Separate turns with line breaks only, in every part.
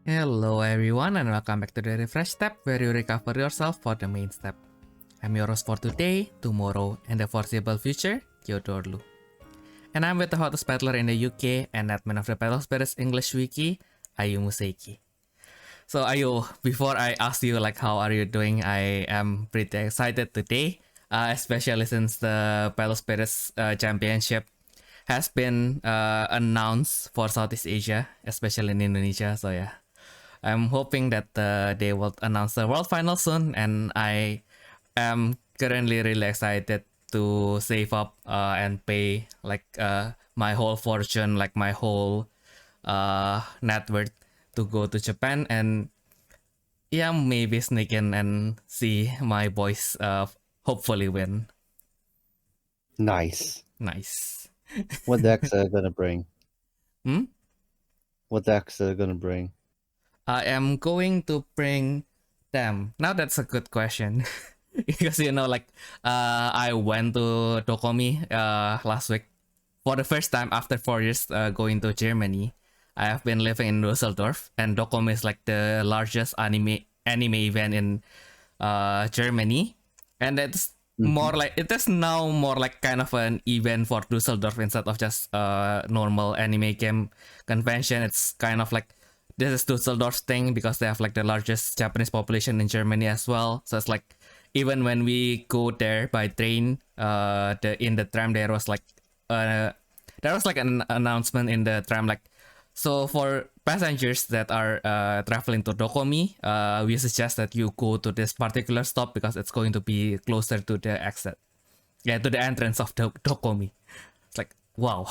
Hello everyone and welcome back to the Refresh Step where you recover yourself for the main step. I'm your host for today, tomorrow, and the foreseeable future, Theodore. And I'm with the hottest battler in the UK and admin of the Battle Spirits English Wiki, Ayumu Seiki. So Ayu, before I ask you how are you doing, I am pretty excited today, especially since the Battle Spirits Championship has been announced for Southeast Asia, especially in Indonesia. So yeah, I'm hoping that they will announce the world final soon, and I am currently really excited to save up and pay my whole fortune, my whole net worth to go to Japan and yeah, maybe sneak in and see my boys hopefully win.
Nice.
What
decks are gonna bring?
What
decks are gonna bring?
I am going to bring them. Now that's a good question. Because I went to Dokomi last week for the first time after 4 years going to Germany. I have been living in Düsseldorf, and Dokomi is the largest anime event in Germany, and it's it is now more kind of an event for Düsseldorf instead of just normal anime game convention. It's kind of this is Düsseldorf's thing because they have the largest Japanese population in Germany as well. So it's even when we go there by train, in the tram there was an announcement in the tram so for passengers that are traveling to Dokomi, we suggest that you go to this particular stop because it's going to be closer to the exit, to the entrance of the Dokomi. It's wow.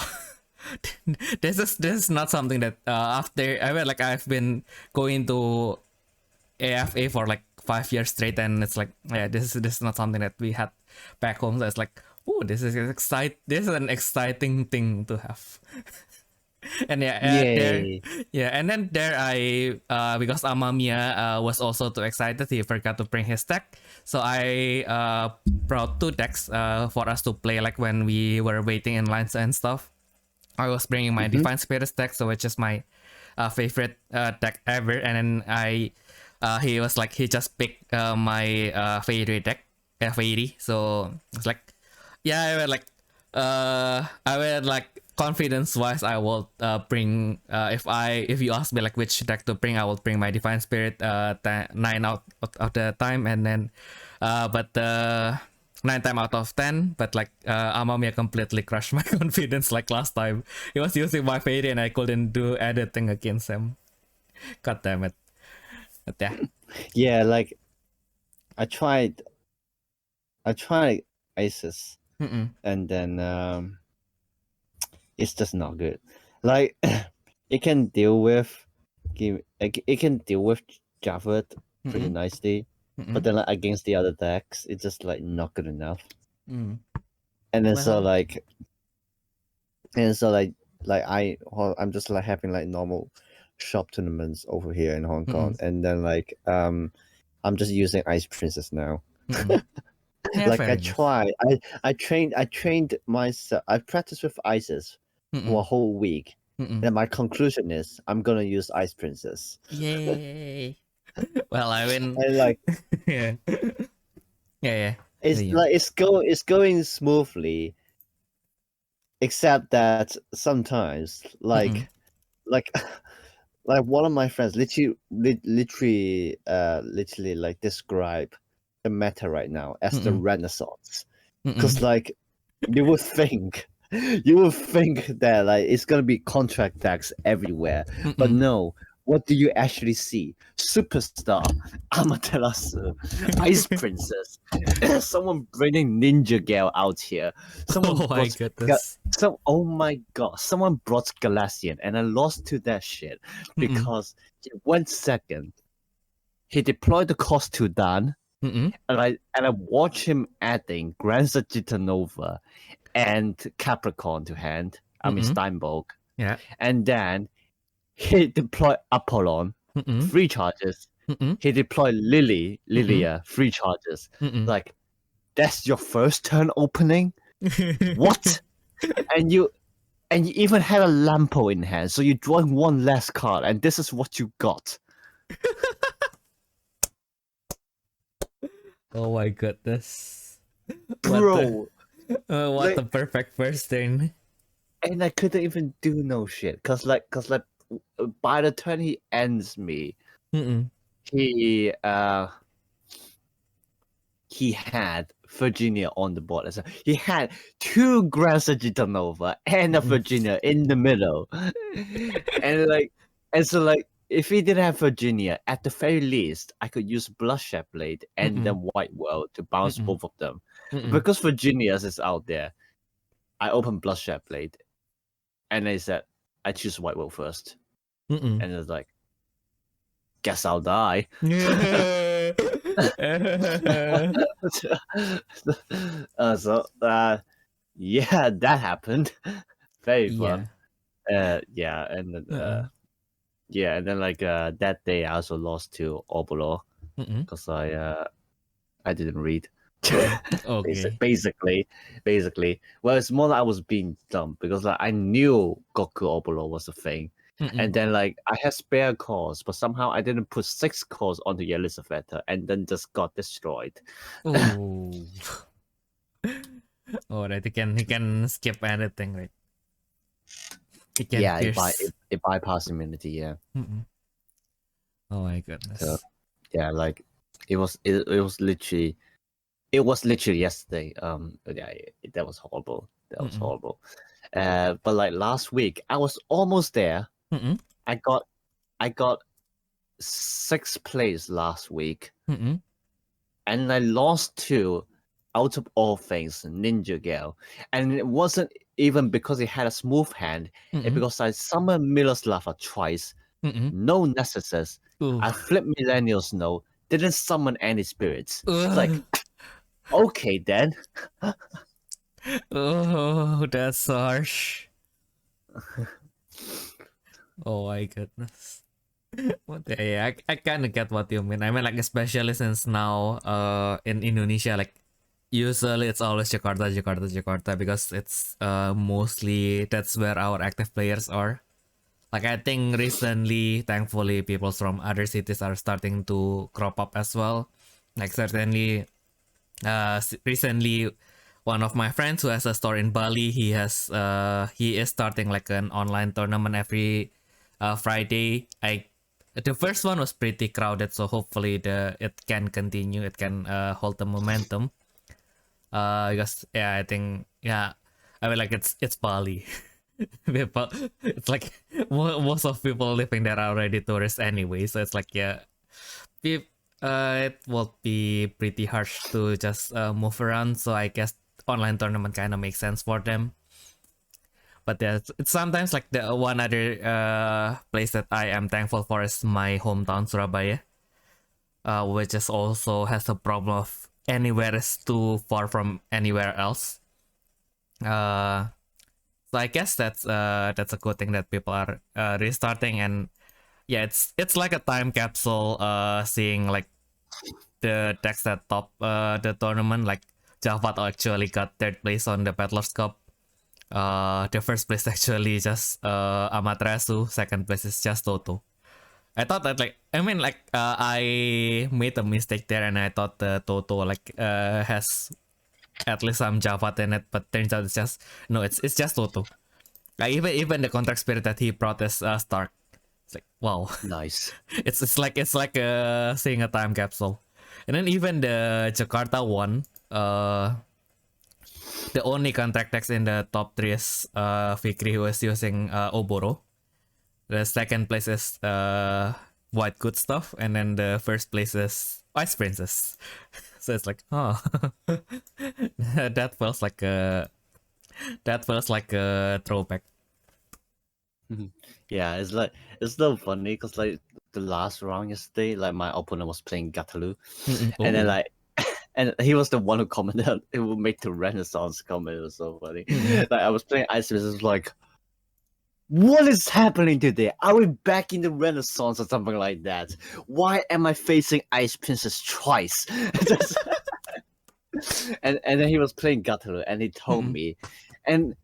This is not something that after I've been going to AFA for 5 years straight, and it's this is not something that we had back home. So it's oh, this is an exciting thing to have. And and then there I because Amamiya was also too excited, he forgot to bring his deck, so I brought 2 decks for us to play when we were waiting in lines and stuff. I was bringing my Divine Spirits deck, so which is my favorite deck ever, and then he was he just picked my Fairy deck, Fairy, so it's I will confidence wise, I will bring if you ask me which deck to bring, I will bring my Divine Spirit 9 out of the time, and then but 9 time out of 10, but Amamiya completely crushed my confidence last time. He was using my Fairy and I couldn't do anything against him. God damn it. But
yeah, I tried Aces, and then it's just not good. It can deal with Javert pretty nicely, but then against the other decks, it's just not good enough. And then I'm just having normal shop tournaments over here in Hong Kong, and then I'm just using Ice Princess now.
Yeah,
I trained myself. I practiced with Ices for a whole week, and my conclusion is I'm gonna use Ice Princess.
Yay! Well, I mean, yeah.
It's going smoothly, except that sometimes one of my friends literally describe the meta right now as the Renaissance, because you would think that it's gonna be contract decks everywhere, but no. What do you actually see? Superstar, Amaterasu, Ice Princess, someone bringing Ninja Gale out here.
Oh my goodness.
Oh my god, someone brought Galatian, and I lost to that shit because he went second. He deployed the cost to Dan, and I watched him adding Grand Sagitanova and Capricorn to hand. I mean Steinbock.
Yeah.
And then he deployed Apollon, 3 charges. He deployed Lilia, 3 charges. That's your first turn opening? What? And you even had a Lampo in hand, so you're drawing 1 less card, and this is what you got.
Oh my goodness.
Bro.
What the perfect first turn.
And I couldn't even do no shit. Cause by the turn he ends me, he had Virginia on the board. So he had 2 Grand Sagitanova and a Virginia in the middle. and so if he didn't have Virginia, at the very least, I could use Bloodshed Blade and then White World to bounce both of them. Because Virginia's is out there, I opened Bloodshed Blade, and I said, I choose White World first. And it's like, guess I'll die.
Yeah,
That happened. Very fun.
yeah.
And then that day I also lost to Obolo because I didn't read.
Okay.
Basically, well, it's more like I was being dumb because I knew Goku Obolo was a thing, and then I had spare cores, but somehow I didn't put 6 cores onto Elizabeth, and then just got destroyed.
Oh. Oh, right. He can skip anything, right? He can pierce.
It bypassed immunity. Yeah.
Oh my goodness.
So, yeah, it was literally yesterday. That was horrible. But last week, I was almost there. I got 6th place last week, and I lost to, out of all things, Ninja Gale, and it wasn't even because he had a smooth hand. It's because I summoned Miloslava twice, no Nessuses. I flipped Millennial Snow, didn't summon any spirits. It's like, okay then.
Oh, that's harsh. Oh my goodness. Yeah, I kind of get what you mean. I mean, especially since now, in Indonesia, usually it's always Jakarta, because it's mostly that's where our active players are. I think recently, thankfully, people from other cities are starting to crop up as well. Certainly, recently, one of my friends who has a store in Bali, he is starting an online tournament every Friday. The first one was pretty crowded, so hopefully it can continue. It can hold the momentum. Because I think I mean it's Bali. It's most of people living there are already tourists anyway, so it's it will be pretty harsh to just move around. So I guess online tournament kind of makes sense for them. But it's sometimes the one other place that I am thankful for is my hometown Surabaya, which is also has a problem of anywhere is too far from anywhere else. So I guess that's a good thing that people are restarting, and it's like a time capsule. Seeing the decks that top the tournament, Javad actually got 3rd place on the Battlers Cup. The 1st place actually just Amaterasu. 2nd place is just Toto. I thought that I made a mistake there, and I thought the Toto has at least some Javad in it, but turns out it's just Toto. Even the contract spirit that he brought is Stark. It's wow,
nice.
It's like seeing a time capsule. And then even the Jakarta one, the only contract text in the top 3 is Fikri, who is using Oboro. The 2nd place is White Good Stuff, and then the 1st place is Ice Princess. So it's that feels like a throwback.
Yeah, it's so funny because the last round yesterday, my opponent was playing Gatalu, and then and he was the one who commented it would make the Renaissance comment. It was so funny. I was playing Ice Princess, what is happening today? Are we back in the Renaissance or something like that? Why am I facing Ice Princess twice? and then he was playing Gatalu, and he told me, and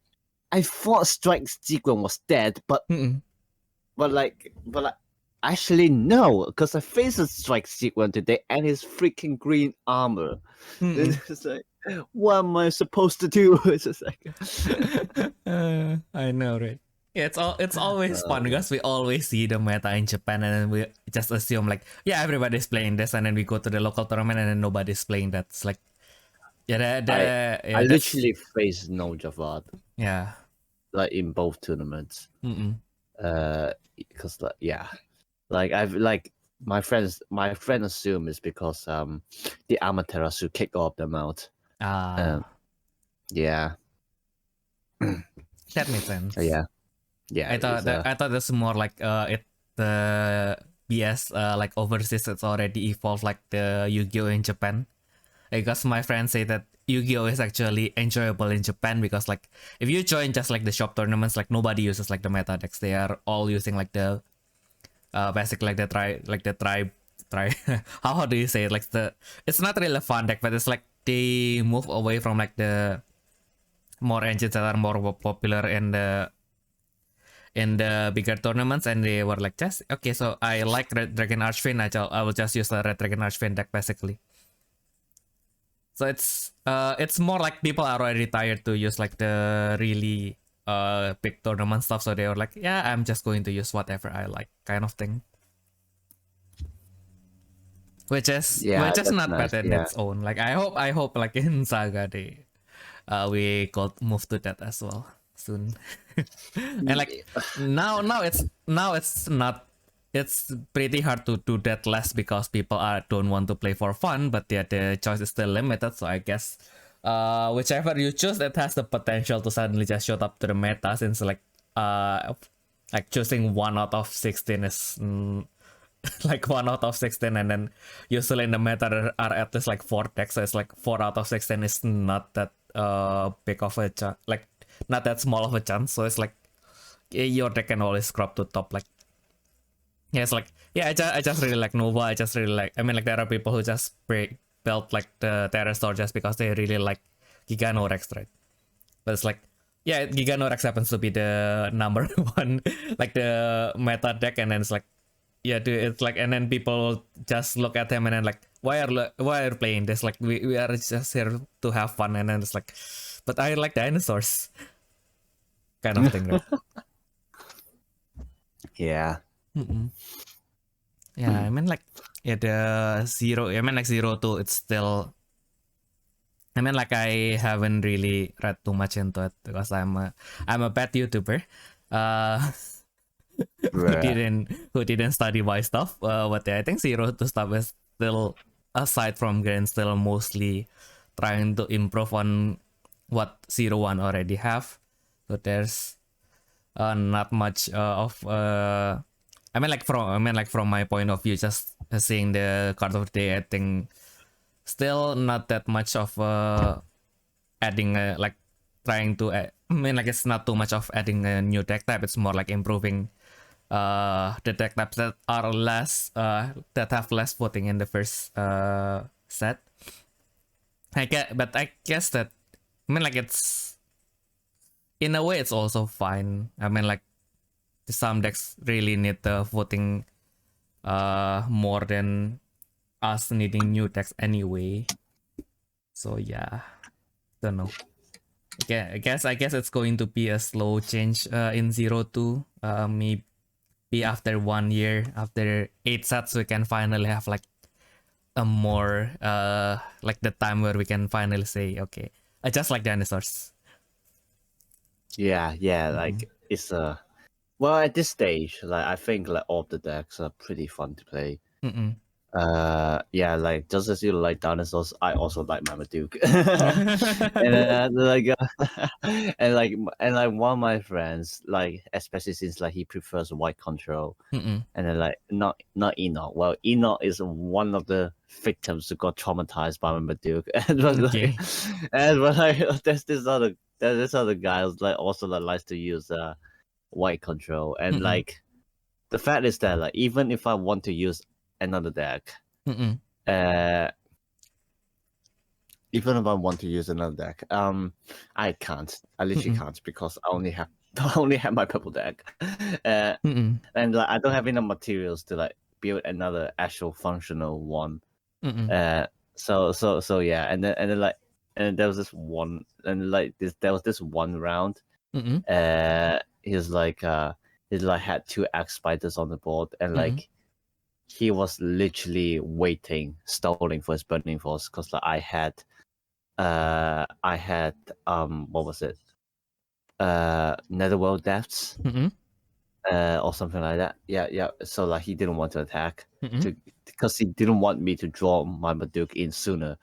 I thought Strike Sequence was dead, but Actually, no, because I faced a strike sequence today and his freaking green armor. It's just like, what am I supposed to do? It's just like,
I know, right? Yeah, it's always fun because we always see the meta in Japan and then we just assume like, yeah, everybody's playing this, and then we go to the local tournament and then nobody's playing that. It's like, yeah,
I literally faced no Javad,
yeah,
like in both tournaments.
mm-mm.
Because like, yeah, like I've like my friend assume it's because the Amaterasu kick all of them out. Yeah.
That makes sense.
Yeah.
I thought that's more like the BS like overseas it's already evolved like the Yu-Gi-Oh in Japan. Because my friends say that Yu-Gi-Oh is actually enjoyable in Japan because like if you join just like the shop tournaments, like nobody uses like the meta decks. They are all using like the basic like the tribe how do you say it, like it's not really a fun deck, but it's like they move away from like the more engines that are more popular in the bigger tournaments, and they were like, just okay, so I like Red Dragon Archfiend, I will just use the Red Dragon Archfiend deck basically. So it's more like people are already tired to use like the really big tournament stuff, so they were like, yeah, I'm just going to use whatever I like kind of thing. Which is not
nice.
bad in its own. Like I hope like in Saga they we could move to that as well soon. And like now it's not, it's pretty hard to do that less because people don't want to play for fun, but yeah, the choice is still limited. So I guess whichever you choose, it has the potential to suddenly just show up to the meta, since like choosing 1 out of 16 is like 1 out of 16, and then usually in the meta are at least like 4 decks, so it's like 4 out of 16 is not that big of a chance, like not that small of a chance. So it's like your deck can always crop to top. Like yeah, it's like yeah, I just really like Nova. I just really like, I mean, like there are people who just built like the Terra Store just because they really like Giganorex, right? But it's like yeah, Giganorex happens to be the number 1 like the meta deck, and then it's like yeah, dude, it's like, and then people just look at him and then like, why are you playing this? Like we are just here to have fun, and then it's like, but I like dinosaurs, kind of thing, right?
Yeah.
Yeah, I mean like yeah, the zero. I mean like 0-2. It's still. I mean like I haven't really read too much into it because I'm a bad YouTuber. Who didn't study my stuff, but yeah, I think 0-2 stuff is still, aside from Grand, still mostly trying to improve on what 0-1 already have. So there's not much of I mean like from my point of view, just seeing the card of the day, I think still not that much of adding like trying to I mean like it's not too much of adding a new deck type. It's more like improving the deck types that are less that have less voting in the first set. But I guess that, I mean like it's, in a way it's also fine. I mean like some decks really need the voting more than us needing new decks anyway. So yeah, don't know. Okay, I guess it's going to be a slow change in 0-2. Maybe after 1 year, after 8 sets, we can finally have like a more like the time where we can finally say, okay, I just like dinosaurs.
Yeah, like it's well, at this stage, like I think like all the decks are pretty fun to play. Yeah, like just as you like dinosaurs, I also like Marmaduke. and like one of my friends, like especially since like he prefers white control, and then like not Enoch. Well, Enoch is one of the victims who got traumatized by Marmaduke, but like there's this other guy who's like also like likes to use white control, and like the fact is that like even if I want to use another deck, even if I want to use another deck, I can't. I literally can't, because I only have I only have my purple deck, and like I don't have enough materials to like build another actual functional one. So yeah, and then like, and there was this one, and like there was this one round. He's like had 2 axe spiders on the board, and like he was literally stalling for his burning force, because like I had what was it, netherworld depths, or something like that. Yeah. So like he didn't want to attack because he didn't want me to draw my Maduke in sooner.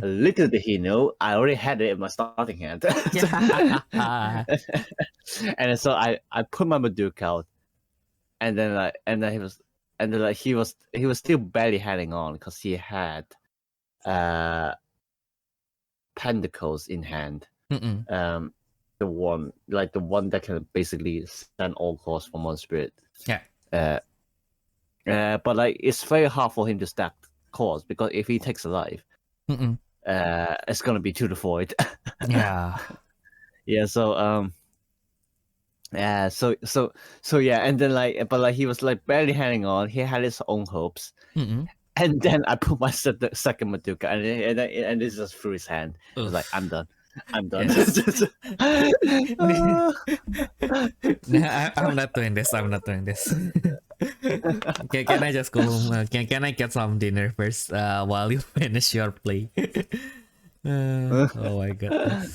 Little did he know, I already had it in my starting hand. And so I put my Maduke out, and then he was still barely hanging on, because he had Pentacles in hand. The one that can basically send all costs from one spirit. But like it's very hard for him to stack cores, because if he takes a life, it's gonna be to the void.
Yeah.
So yeah, and then like, but like he was like barely hanging on. He had his own hopes, and then I put my second Maduka, and this just through his hand. It was like, I'm done.
Yes. I'm not doing this. Can I just go home? Can I get some dinner first while you finish your play? Oh my god.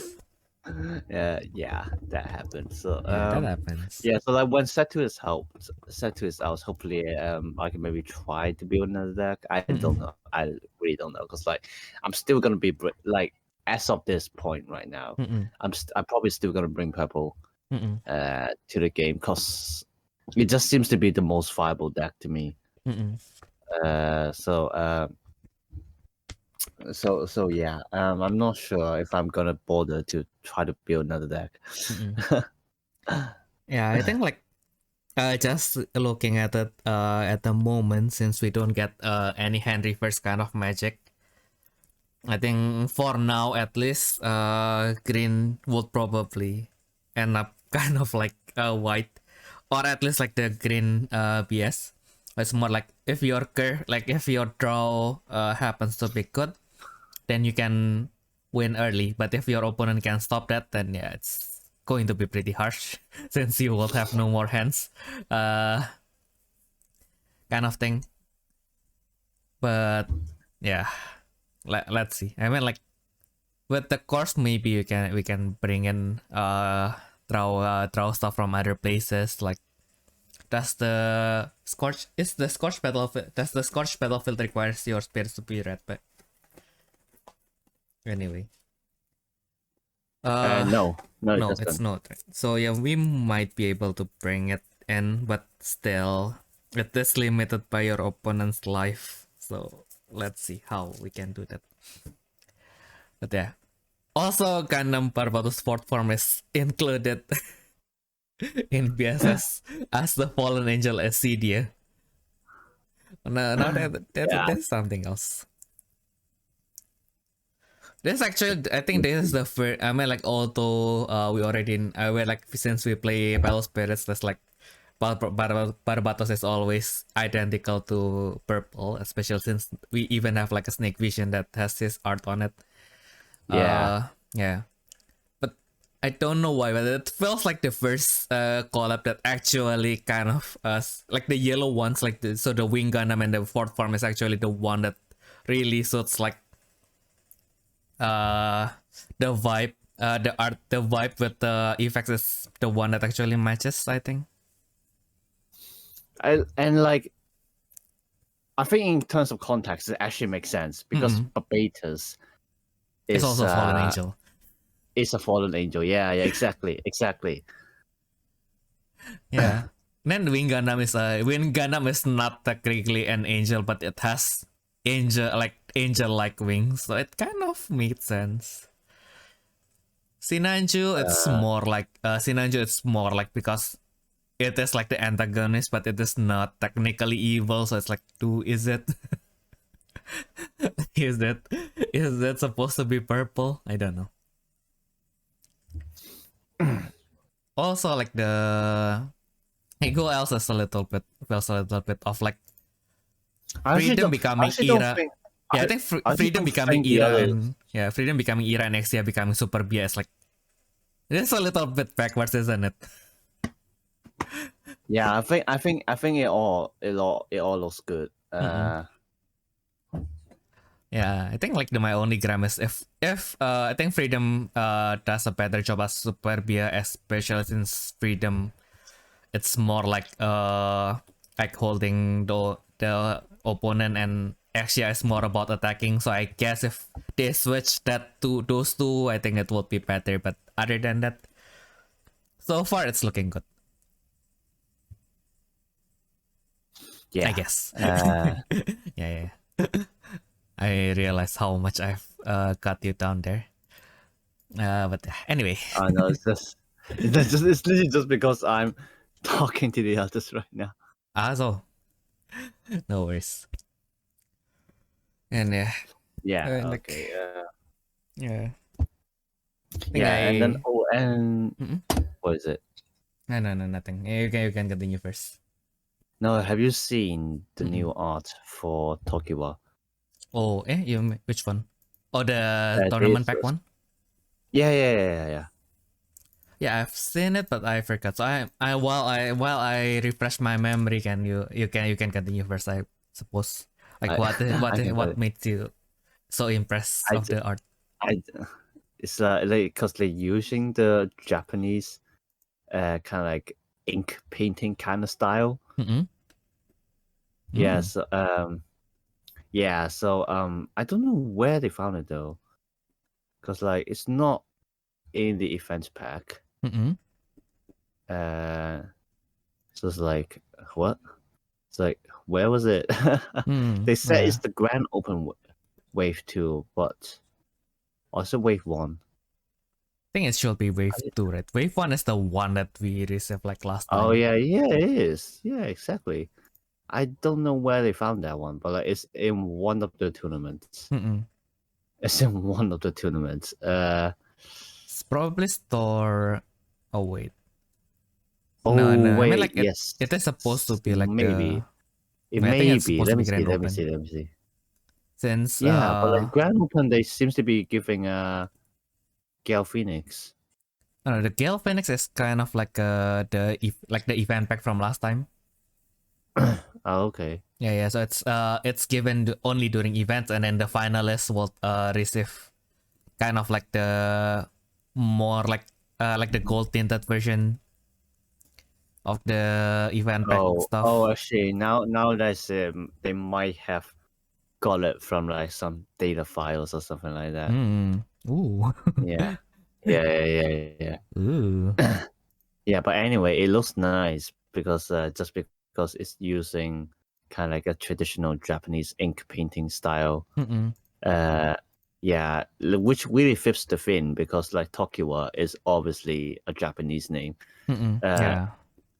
Yeah, that happened. So
that happens.
Yeah, so like when set to his house, hopefully I can maybe try to build another deck. I don't know. I really don't know, because like I'm still gonna be like, as of this point right now, I'm probably still gonna bring purple to the game, because it just seems to be the most viable deck to me. So yeah, I'm not sure if I'm gonna bother to try to build another deck.
Yeah, I think like just looking at it at the moment, since we don't get any hand reverse kind of magic, I think for now at least green would probably end up kind of like white, or at least like the green BS. It's more like if your draw happens to be good, then you can win early. But if your opponent can stop that, then yeah, it's going to be pretty harsh since you will have no more hands, kind of thing. But yeah, let's see. I mean, like with the course, maybe we can bring in draw stuff from other places. Like, does the Scorch Battlefield requires your spirits to be red? But anyway,
no,
it's not. So yeah, we might be able to bring it in, but still, it is limited by your opponent's life. So let's see how we can do that. But yeah, also Gundam Barbatos 4th form is included in BSS as the Fallen Angel Acedia. No, that's something else. This actually, I think this is the first. I mean, like, although we already, like, since we play Battle Spirits, that's like Barbatos is always identical to purple, especially since we even have like a Snake Vision that has his art on it. Yeah. But I don't know why, but it feels like the first collab that actually kind of like the yellow ones, like so the Wing Gundam and the 4th form is actually the one that really suits like the vibe, the art, the vibe with the effects is the one that actually matches, I think.
Like, I think in terms of context, it actually makes sense, because Barbatos is
also a fallen angel.
It's a fallen angel. Yeah, exactly.
Yeah. Then Wing Gundam is not technically an angel, but it has angel-like wings, so it kind of makes sense. Sinanju, it's more like because it is like the antagonist, but it is not technically evil, so it's like, is it? is that supposed to be purple? I don't know. also like the Ego else is a little bit feels a little bit of like freedom becoming era. I think freedom becoming era and freedom becoming era and Exia becoming super BS. Like it's a little bit backwards, isn't it?
Yeah, I think it all looks good.
Yeah, I think like my only gram is if I think freedom does a better job as Superbia, especially since freedom it's more like holding the opponent, and Axia is more about attacking. So I guess if they switch that to those two, I think it would be better. But other than that, so far it's looking good.
Yeah,
I guess. yeah. I realize how much I've cut you down there. But anyway.
I know it's literally just because I'm talking to the others right now.
So no worries. And
yeah,
like,
okay,
yeah.
And then what is it?
No, nothing. You can continue first.
No, have you seen the new art for Tokiwa?
Oh, which one? Oh, the tournament pack one?
Yeah.
Yeah, I've seen it, but I forgot. So while I refresh my memory, you can continue first, I suppose. Like what made you so impressed of the art?
It's like because they're using the Japanese kind of like ink painting kind of style. Yeah, so I don't know where they found it though, because like it's not in the events pack. So it's like what? It's like where was it? They said it's the Grand Open Wave 2, but also Wave 1.
I think it should be Wave 2, right? Wave 1 is the one that we received like last time.
Oh yeah, it is. Yeah, exactly. I don't know where they found that one, but like it's in one of the tournaments. It's in one of the tournaments.
It's probably store. Oh wait.
Oh
no.
wait,
I mean, like
yes.
it is supposed to be like
maybe.
It may be.
Let me see.
Since
but like Grand Open, they seems to be giving Gale Phoenix.
The Gale Phoenix is kind of like the event pack from last time.
Oh, okay.
Yeah. So it's given only during events, and then the finalists will receive kind of like the more like the gold tinted version of the event pack stuff.
Oh, actually, now that's they might have got it from like some data files or something like that.
Ooh.
Yeah.
Ooh.
Yeah, but anyway, it looks nice because just because it's using kind of like a traditional Japanese ink painting style. Yeah, which really fits the thing because like Tokiwa is obviously a Japanese name.
Yeah.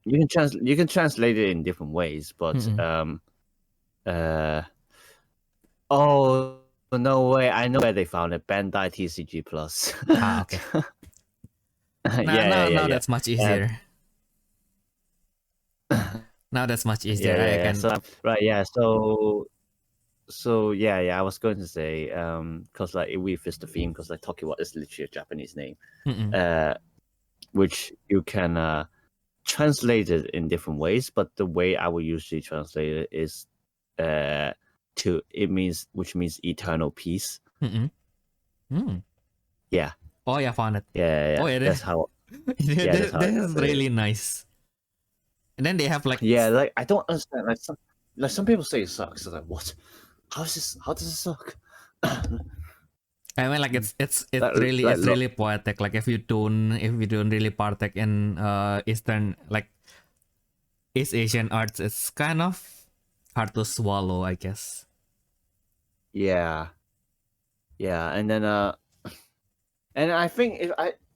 You can translate it in different ways, but oh no way! I know where they found it. Bandai TCG Plus.
Okay. Now that's much easier. Now that's much easier.
Yeah. So I was going to say because like it really fits the theme because like Tokiwa is literally a Japanese name, which you can translate it in different ways, but the way I would usually translate it is which means eternal peace. Yeah.
Oh yeah, found it.
Yeah.
Oh, it
that's
is.
how.
This is really nice. And then they have like
like I don't understand like some people say it sucks. So like what? How does it suck?
I mean, like it's really poetic. Like if you don't really partake in Eastern like East Asian arts, it's kind of hard to swallow, I guess.
Yeah, and then and I think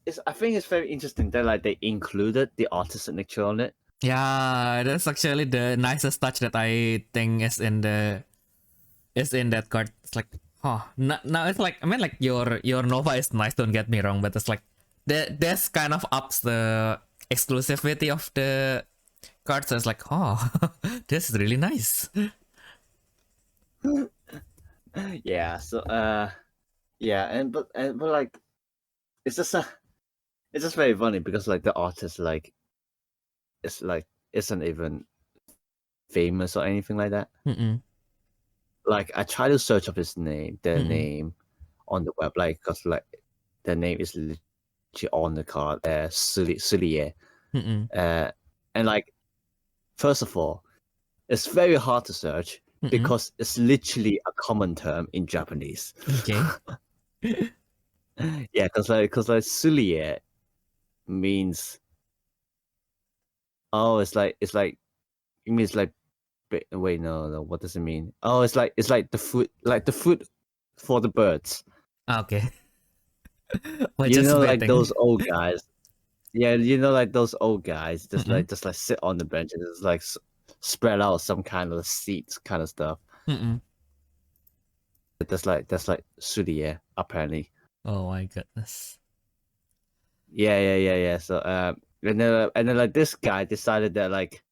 it's very interesting that like they included the artist signature on it.
Yeah, that's actually the nicest touch that I think is in that card. It's like, now it's like, I mean, like your Nova is nice. Don't get me wrong, but it's like this kind of ups the exclusivity of the cards. I was like, oh, this is really nice.
Yeah. So yeah, but like it's just very funny because like the artist like isn't even famous or anything like that. Like I try to search up his name, name on the web, like because like the name is literally on the card, Sulie. And like first of all, it's very hard to search because it's literally a common term in Japanese.
Okay.
Yeah, because like Sulie means it means like wait no what does it mean? Oh, it's like the food for the birds.
Okay.
You know, like those old guys. Yeah, you know, like those old guys just like sit on the bench and just like spread out some kind of seats kind of stuff. That's like Sulie apparently.
Oh my goodness.
Yeah. So and then like this guy decided that like,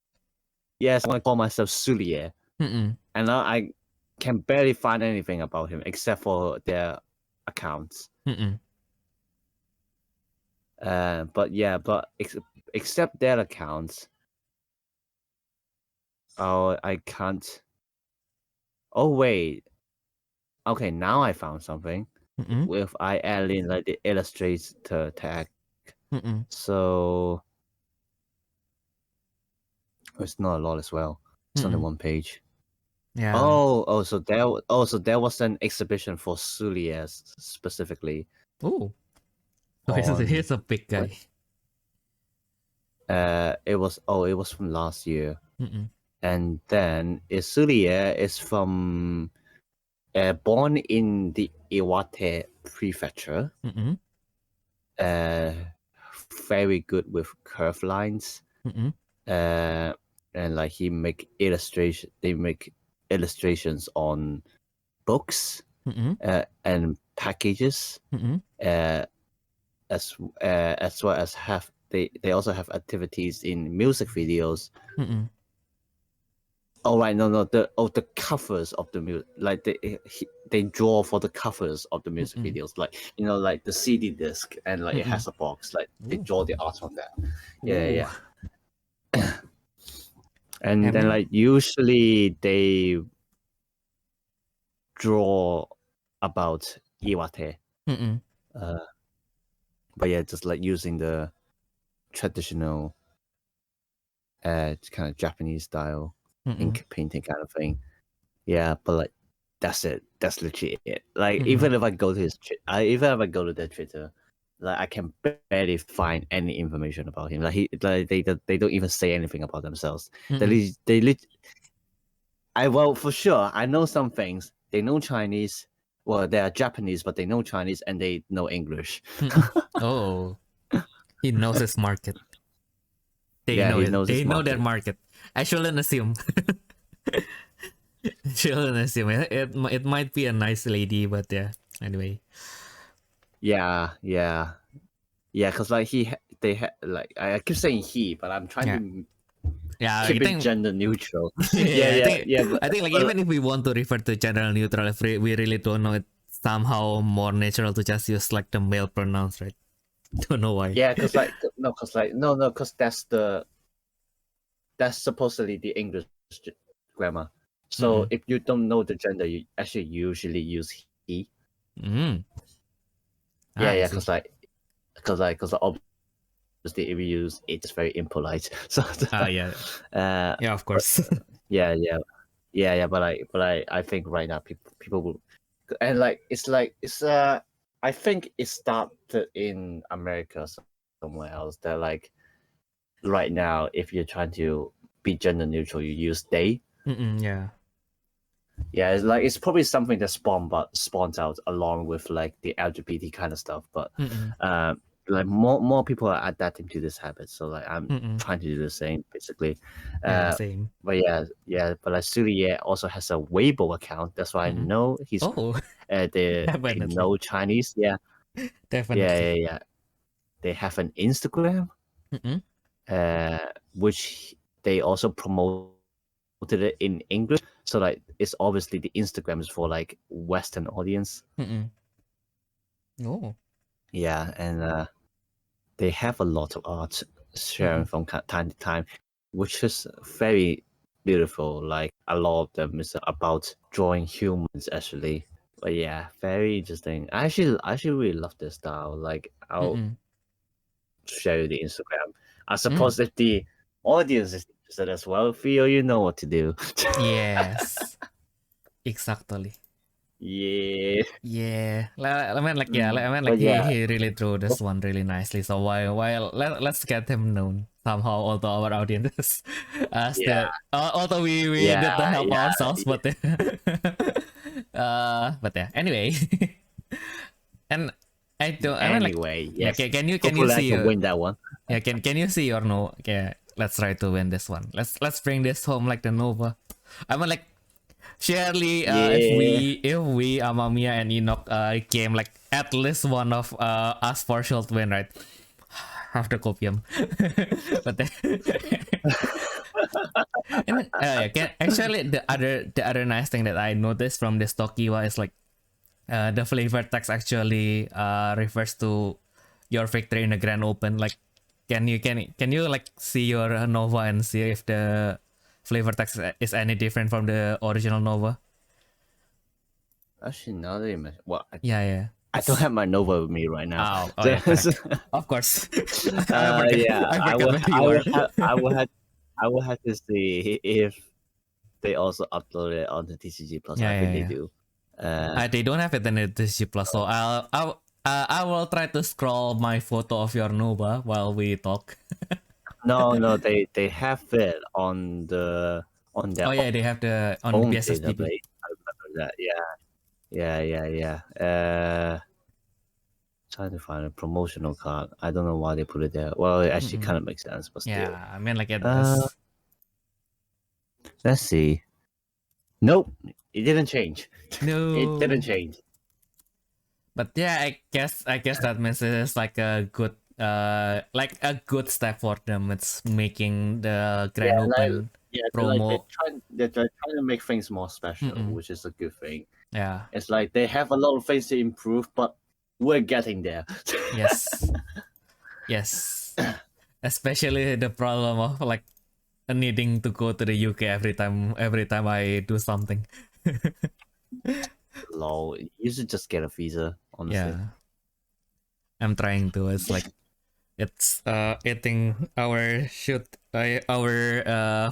yes, I want to call myself Sulie. And now I can barely find anything about him except for their accounts. But except their accounts. Oh, I can't. Oh wait. Okay, now I found something. If I add in like the illustrator tag. So it's not a lot as well. It's only one page.
Yeah.
So there was an exhibition for Sulie specifically.
Oh. He's a big guy.
It was from last year. And then Sulie is from born in the Iwate prefecture. Very good with curve lines. And like they make illustrations on books and packages. As well as they also have activities in music videos. Oh right, no, the covers of the music, like they draw for the covers of the music videos, like you know, like the CD disc, and like it has a box, like they draw the art on that. Yeah. And then like usually they draw about Iwate. But yeah, just like using the traditional kind of Japanese style ink painting kind of thing. Yeah, but like that's it. That's literally it. Like even if I go to their Twitter, like I can barely find any information about him. Like they don't even say anything about themselves. Well, for sure, I know some things. They know Chinese. Well, they are Japanese, but they know Chinese and they know English.
Oh, he knows his market. They know their market. I shouldn't assume. It might be a nice lady, but yeah. Anyway.
Yeah. Because like I keep saying he, but I'm trying to keep it gender neutral.
I think like even if we want to refer to gender neutral, if we really don't know, it somehow more natural to just use like the male pronouns, right? Don't know why.
Yeah, because that's supposedly the English grammar. So if you don't know the gender, you actually usually use he. Yeah, because obviously if you use it, it's very impolite. So
yeah, of course.
But I think right now people will, and like it's I think it started in America somewhere else. That like right now, if you're trying to be gender neutral, you use they.
Yeah,
it's like it's probably something that spawns out along with like the LGBT kind of stuff. But like more people are adapting to this habit, so like I'm trying to do the same basically.
Same.
But but like Sulie also has a Weibo account. That's why I know he's they know Chinese. Yeah,
definitely.
yeah. They have an Instagram. which they also promoted it in English. So like it's obviously the Instagram is for like Western audience.
Oh.
Yeah, and they have a lot of art sharing from time to time, which is very beautiful. Like a lot of them is about drawing humans actually. But yeah, very interesting. I actually really love this style. Like I'll share the Instagram. I suppose if the audience is interested as well, Theo, you know what to do.
Yes. Exactly.
Yeah.
Yeah. I mean, like, yeah. I mean,
But
like,
yeah.
he really drew this one really nicely. So let's get him known somehow. Although our audience is still, although we did the help ourselves, but but yeah. Anyway, and I don't. I mean, like,
Anyway,
yeah.
yes.
Can you
Hopefully I
see
can win that one.
Yeah. Can you see or no? Yeah. Let's try to win this one. Let's bring this home like the Nova. I mean, like, surely if we Amamiya and Enoch came like at least one of us for sure win, right? After copium. But then, and actually the other nice thing that I noticed from this Tokiwa is like the flavor text actually refers to your victory in the Grand Open. Like, can you like see your Nova and see if the flavor text is any different from the original Nova?
Actually, now that you mention, well,
Yeah.
I don't have my Nova with me right now.
Oh yeah, correct. Of course.
Yeah,
I forget where you are.
I will have to see if they also upload it on the TCG Plus. I think they do.
They don't have it in the TCG Plus, so I will try to scroll my photo of your Nova while we talk.
No, they have it on their
They have the on
own
BSSDB.
database. I remember that. Yeah. Trying to find a promotional card. I don't know why they put it there. Well, it actually kind of makes sense, but still.
Yeah, I mean, like it.
Let's see. Nope, it didn't change.
No,
it didn't change.
But yeah, I guess that means it is like a good step for them. It's making the Grand Open promo.
They're trying to make things more special, which is a good thing.
Yeah,
it's like they have a lot of things to improve, but we're getting there.
yes. Especially the problem of like needing to go to the UK every time I do something.
Lol, you should just get a visa, honestly.
Yeah, I'm trying to. It's like it's eating our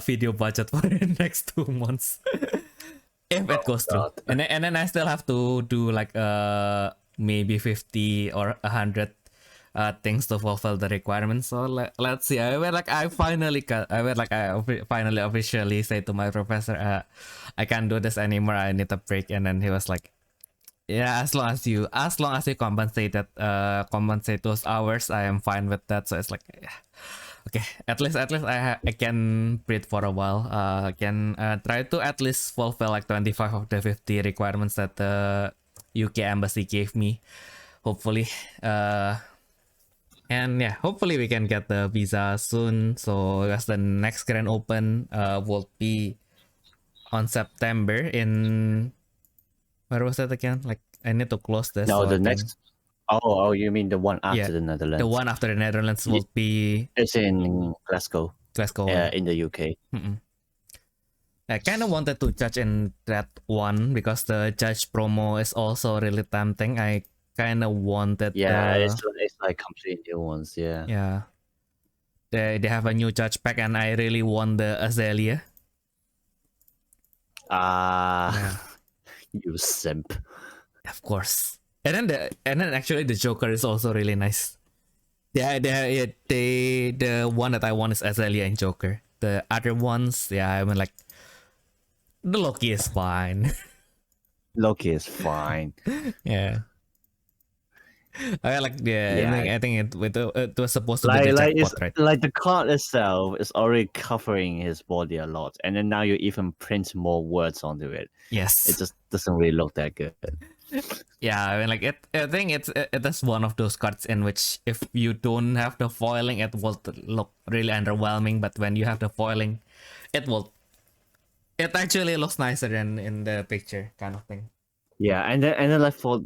video budget for the next 2 months. If it goes through, and then I still have to do like maybe 50 or 100 things to fulfill the requirements. So let's see. I finally officially say to my professor, I can't do this anymore. I need a break. And then he was like, yeah, as long as you compensate those hours, I am fine with that. So it's like, yeah. Okay, at least I can breathe for a while. I can try to at least fulfill like 25 of the 50 requirements that the UK embassy gave me. Hopefully, and yeah, hopefully we can get the visa soon. So as the next Grand Open will be on September in, where was that again? Like, I need to close this.
No, the next. Oh, you mean the one after the Netherlands?
The one after the Netherlands will be.
It's in Glasgow.
Yeah,
in the UK.
I kind of wanted to judge in that one because the judge promo is also really tempting. I kind of wanted.
Yeah, it's like completely new ones. Yeah.
Yeah. They have a new judge pack, and I really want the Azalea.
You simp.
Of course. And then actually the Joker is also really nice. The one that I want is Azalea and Joker. The other ones, I mean, like, the Loki is fine.
Loki is fine.
Yeah. I think it was supposed to be the jackpot, right?
Like the card itself is already covering his body a lot, and then now you even print more words onto it.
Yes.
It just doesn't really look that good.
Yeah, I mean, like I think it is one of those cards in which if you don't have the foiling, it will look really underwhelming. But when you have the foiling, it will. It actually looks nicer than in the picture, kind of thing.
Yeah, and then like for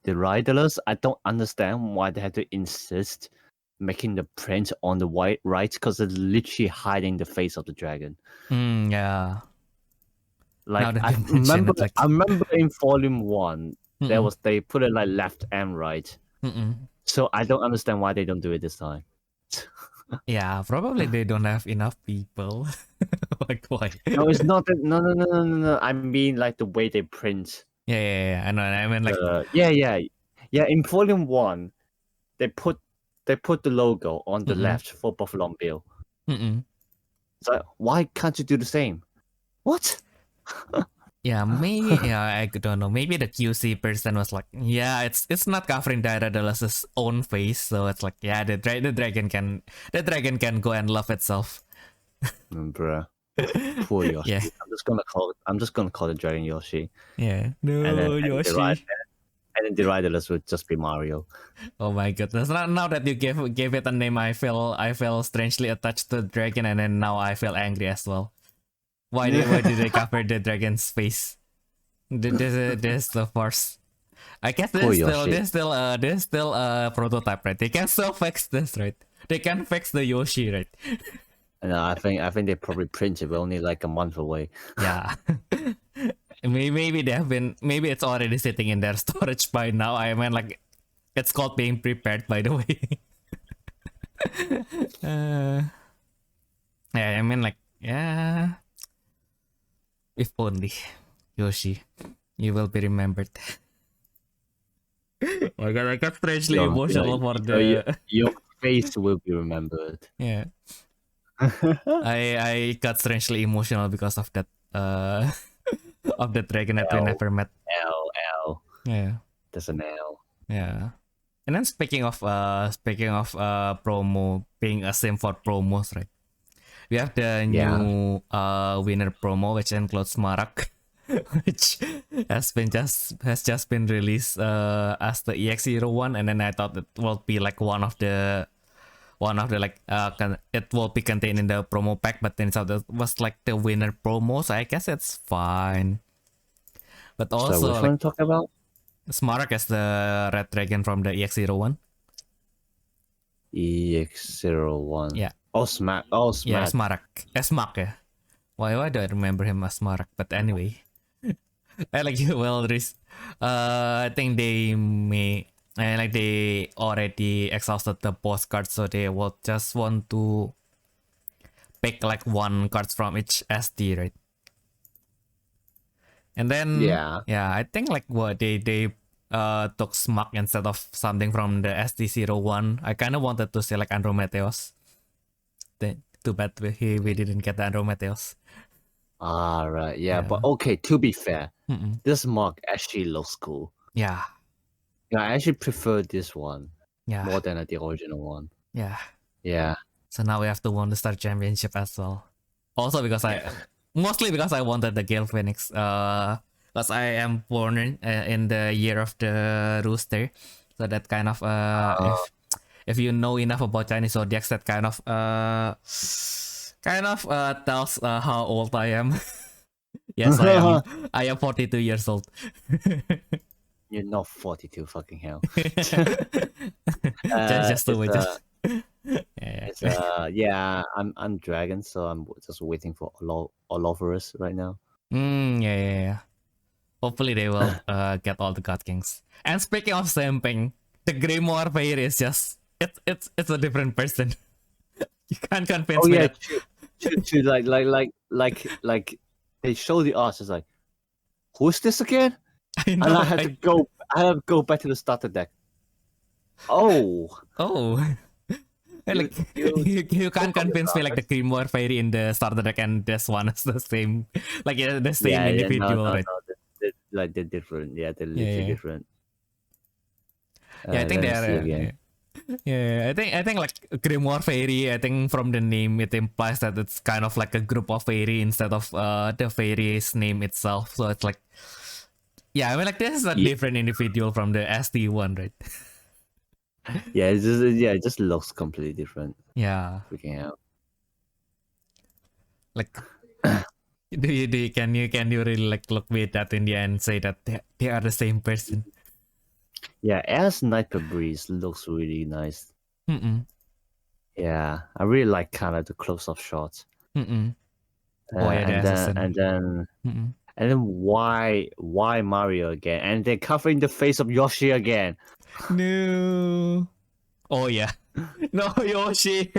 the riderless, I don't understand why they had to insist making the print on the white right, because it's literally hiding the face of the dragon.
Yeah.
Like
Now that
I
you mention
remember,
it, like
I remember in volume 1, there was they put it like left and right. So I don't understand why they don't do it this time.
Yeah, probably they don't have enough people. Like why?
No, it's not that. No. I mean, like the way they print.
Yeah. I know. I mean, like
Yeah. In volume 1, they put the logo on the left for Buffalo Bill. So why can't you do the same? What?
yeah, maybe. Yeah, I don't know. Maybe the QC person was like, yeah, it's not covering Daedalus' own face, so it's like, yeah, the dragon can go and love itself.
Bruh. Poor Yoshi.
Yeah.
I'm just gonna call it Dragon Yoshi.
Yeah. No,
And then
Yoshi.
and then the riderless would just be Mario.
Oh my goodness! Now that you gave it a name, I feel strangely attached to the dragon, and then now I feel angry as well. Why did they cover the dragon's face? This is the force. I guess there's still a prototype, right? They can still fix this, right? They can fix the Yoshi, right?
And I think they probably printed. We're only like a month away.
Yeah. Maybe maybe it's already sitting in their storage by now. I mean, like, it's called being prepared, by the way. Yeah, I mean, like, yeah. If only, Yoshi, you will be remembered. Oh my god, I got strangely emotional for
your face will be remembered.
Yeah. I got strangely emotional because of that of the dragon that we never met.
L.
Yeah.
There's an L.
Yeah. And then speaking of promo being a sim for promos, right? We have the new winner promo, which includes Marak, which has just been released as the EX01, and then I thought it will be like one of the like it will be contained in the promo pack, but then it was like the winner promo, so I guess it's fine. But also,
so which one talk about?
Smarak as the red dragon from the EX01.
EX01.
Yeah.
Oh, Smack.
Yeah, Smarak. Smack, yeah. Why do I remember him as Smarak? But anyway. I like well, I think they already exhausted the postcards, so they will just want to pick like one cards from each SD, right? And then I think like what they took Smack instead of something from the SD01. I kind of wanted to say like Andrometeos. Too bad we didn't get the Andrometeos.
Ah, right. Yeah, but okay, to be fair, this Smack actually looks cool.
Yeah.
Yeah, I actually prefer this one more than the original one.
Yeah.
Yeah.
So now we have to win the Star Championship as well. Also because mostly because I wanted the Gale Phoenix. Because I am born in the year of the rooster, so that kind of if you know enough about Chinese zodiacs, that kind of tells how old I am. Yes, I am 42 years old.
You're not 42, fucking hell.
Just the way.
I'm dragon, so I'm just waiting for Oloverus right now.
Yeah. Hopefully they will get all the God Kings. And speaking of simping, the Grimoire Fairy is just it's a different person. You can't convince me.
True. Like they show the art. It's like, who's this again?
I know,
and I have to go back to the starter deck. Oh.
Like you can't convince me like the Grimoire Fairy in the starter deck and this one is the same, like the same individual, right?
No, they're different. Yeah, they're literally different.
I think they are. I think like Grimoire Fairy, I think from the name it implies that it's kind of like a group of fairy instead of the fairy's name itself. So it's like Yeah, I mean, like, this is a different individual from the ST one, right?
Yeah, it just looks completely different.
Yeah.
Freaking out.
Like, can you really like look with that in the end and say that they are the same person?
Yeah, as Night Breeze looks really nice.
Mm-mm.
Yeah, I really like kind of the close-up shots.
Mm-mm. Oh yeah, the
And
assassin.
then
Mm-mm.
why Mario again? And they're covering the face of Yoshi again.
No. Oh yeah. No, Yoshi.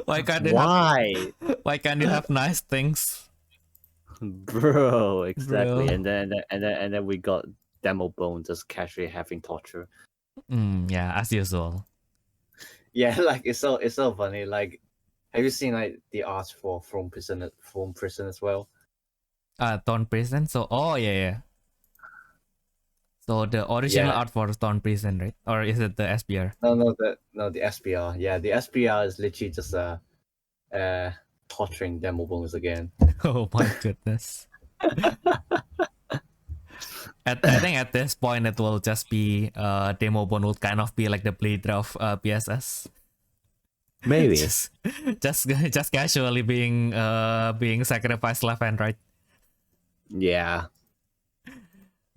Why can't you
Why?
why can't you have nice things?
Bro, exactly.
Bro.
And then we got Demo Bone just casually having torture.
Yeah, as usual.
Yeah, like it's so funny. Like, have you seen like the art for From Prison as well?
Thorn Prison. So yeah. So the original
Yeah.
art for Thorn Prison, right? Or is it the SBR?
No, the SPR. Yeah, the SPR is literally just torturing Demo Bones again.
Oh my goodness. I think at this point it will just be Demo Bone will kind of be like the bleeder of PSS.
Maybe.
just casually being sacrificed left and right.
Yeah.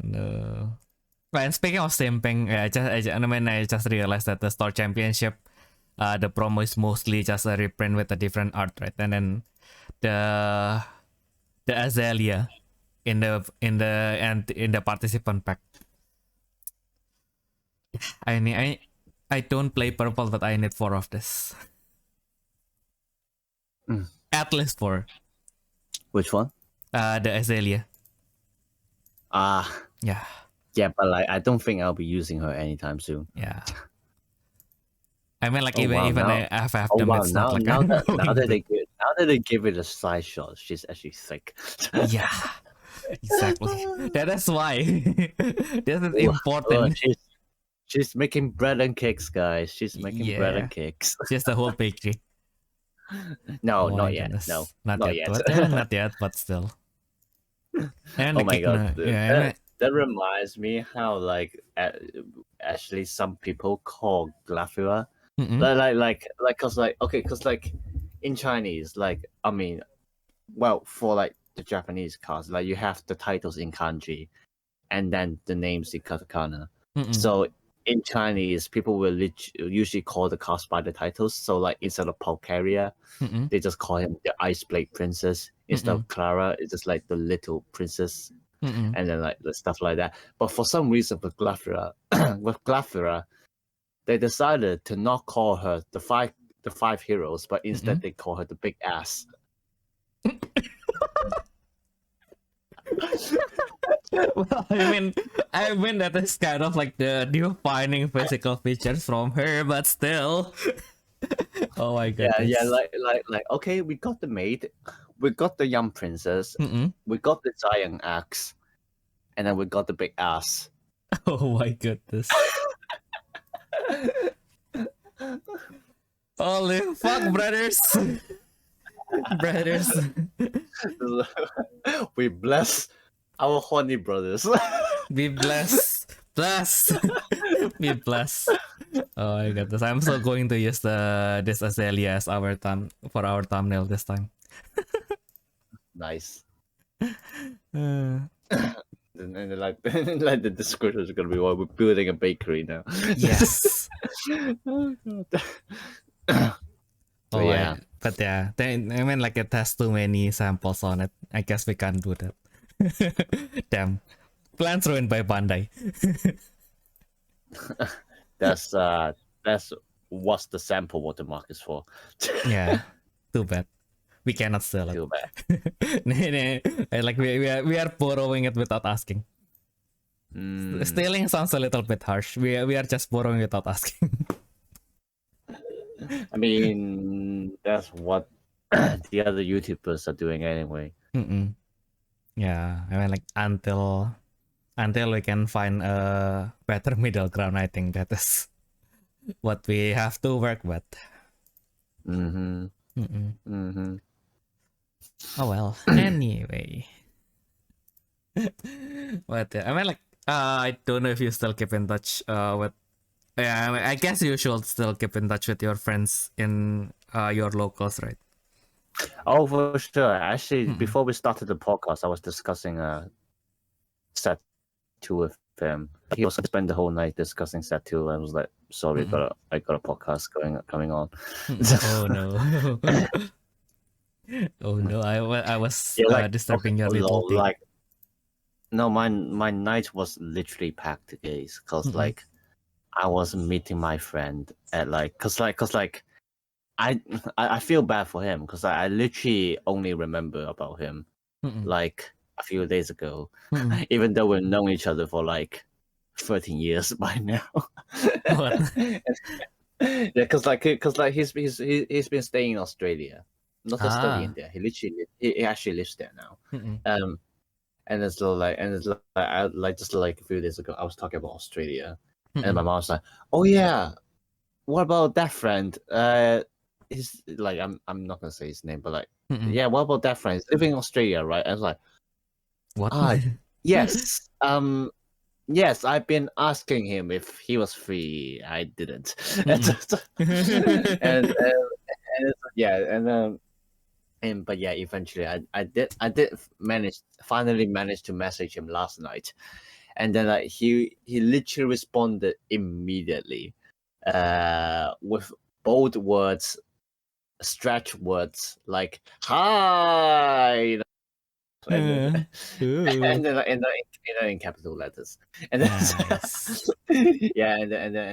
No. And speaking of simping, I just realized that the Store Championship, the promo is mostly just a reprint with a different art, right? And then the Azalea in the participant pack. I don't play purple, but I need 4 of this. At least 4.
Which one?
The Azalea. Yeah.
Yeah, but like I don't think I'll be using her anytime soon.
Yeah. I mean, like,
now,
I have them.
wow,
It's
now,
not like
now that they give it a side shot, she's actually thick.
Yeah, exactly. That's why this is important.
She's making bread and cakes, guys. She's making bread and cakes.
Just the whole bakery.
No,
Oh
not yet.
goodness.
No,
not yet. Not yet, but still. And
oh my god,
yeah,
that reminds me how like actually some people call Glafira cause like in Chinese, like I mean, well, for like the Japanese cards, like you have the titles in kanji and then the names in katakana. So in Chinese, people will usually call the cards by the titles. So like instead of Palcaria, they just call him the Ice Blade Princess. Instead of Clara, it's just like the Little Princess, and then like the stuff like that. But for some reason, with Glafira, they decided to not call her the five heroes, but instead they call her the Big Ass.
Well, I mean that is kind of like the defining physical features from her, but still. Oh my goodness.
Yeah, like okay, we got the maid, we got the young princess, we got the giant axe, and then we got the big ass.
Oh my goodness. Holy fuck, brothers. Brothers.
We bless our horny brothers.
Be blessed. Bless. Be blessed. Oh my goodness. I'm so going to use this Azalea as for our thumbnail this time.
Nice. And like the description is gonna be, well, we're building a bakery now.
Yes.
Oh god.
Oh yeah. But yeah, I mean, like, it has too many samples on it. I guess we can't do that. Damn. Plans ruined by Bandai.
That's what's the sample watermark is for.
Yeah. Too bad. We cannot sell it.
Too bad.
Like we are borrowing it without asking. Stealing sounds a little bit harsh. We are just borrowing without asking.
I mean, that's what the other YouTubers are doing anyway.
Yeah, I mean, like, until we can find a better middle ground, I think that is what we have to work with. Oh well. Anyway, But yeah, I mean, like, I don't know if you still keep in touch with. Yeah, I mean, I guess you should still keep in touch with your friends in your locals, right?
Oh, for sure. Actually,
Mm-mm.
before we started the podcast, I was discussing set two with him. He was spent the whole night discussing set two. I was like, sorry,
Mm-mm.
I got a podcast coming on.
Oh no. Oh no, I was
Yeah, like okay,
disturbing your
no,
little thing.
like no, my night was literally packed today because
Mm-mm.
like I was meeting my friend at like cause like I feel bad for him because I literally only remember about him
Mm-mm.
like a few days ago,
Mm-mm.
even though we've known each other for like 13 years by now.
What?
Yeah, because like he's been staying in Australia, not just studying
Ah.
there. He actually lives there now.
Mm-mm.
And it's like like just like a few days ago, I was talking about Australia, and my
Mm-mm.
mom was like, "Oh yeah, what about that friend? He's like I'm not gonna say his name, but like
Mm-mm.
yeah, what about that friend? He's living in Australia, right?" I was like,
What?
"Ah, yes, yes, I've been asking him if he was free. I didn't."
Mm-mm.
And yeah, and but yeah, eventually I did finally manage to message him last night, and then like he literally responded immediately, with bold words, stretch words like "hi," and then
Ooh.
in capital letters, and then
Nice.
yeah, and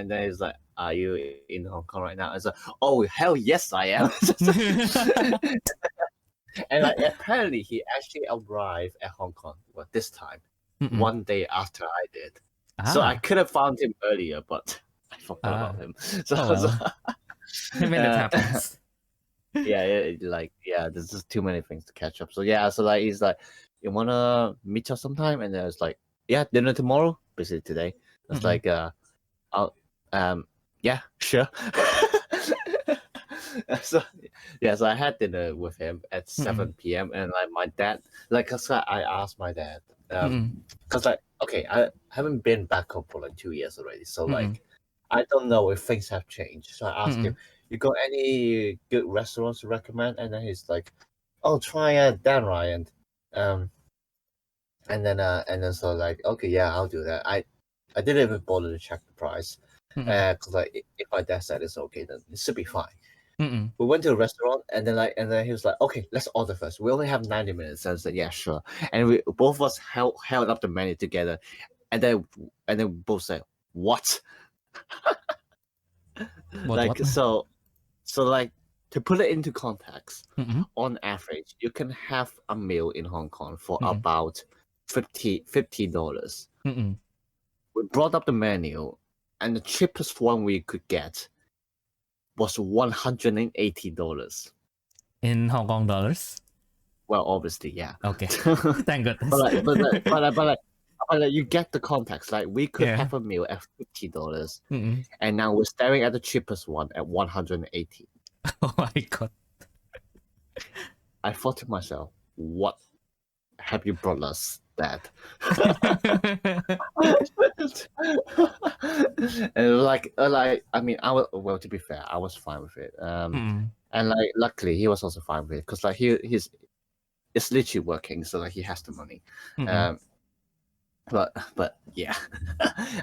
then he's like, "Are you in Hong Kong right now?" I was like, "Oh hell yes, I am." And like apparently he actually arrived at Hong Kong this time,
Mm-mm.
one day after I did. So I
Ah.
could have found him earlier, but I forgot about
Ah.
him.
Oh
So
well. I mean, it
uh,
happens.
yeah, like yeah, there's just too many things to catch up. So yeah, so like he's like, "You wanna meet us sometime?" And then it's like, "Yeah, dinner tomorrow." Basically today. It's
Mm-mm.
like I'll yeah, sure. So yeah, so I had dinner with him at
Mm-mm.
7 p.m. and like my dad, like, cause I asked my dad,
Mm-mm.
cause like okay, I haven't been back home for like 2 years already, so
Mm-mm.
like I don't know if things have changed. So I asked him,
Mm-mm.
"You got any good restaurants to recommend?" And then he's like, "Oh, try Dan Ryan." Um, and then so like okay, yeah, I'll do that. I didn't even bother to check the price,
Mm-mm.
cause like if my dad said it's okay, then it should be fine.
Mm-mm.
We went to a restaurant and then he was like, "Okay, let's order first. We only have 90 minutes." And I said, "Yeah, sure." And we both of us held up the menu together, and then we both said, "What?"
What?
Like so like to put it into context,
Mm-mm.
on average, you can have a meal in Hong Kong for
Mm-mm.
about $50.
Mm-mm.
We brought up the menu, and the cheapest one we could get was $180.
In Hong Kong dollars?
Well, obviously, yeah.
Okay.
but
Thank goodness.
like, but like, but like, but like, but like, you get the context. Like, we could
Yeah.
have a meal at $50,
Mm-mm.
and now we're staring at the cheapest one at 180.
Oh my god.
I thought to myself, what have you brought us, Dad? And like, I mean, I was well. To be fair, I was fine with it.
Mm-mm.
And like, luckily, he was also fine with it because like he's it's literally working, so like he has the money.
Mm-mm.
Um, but yeah,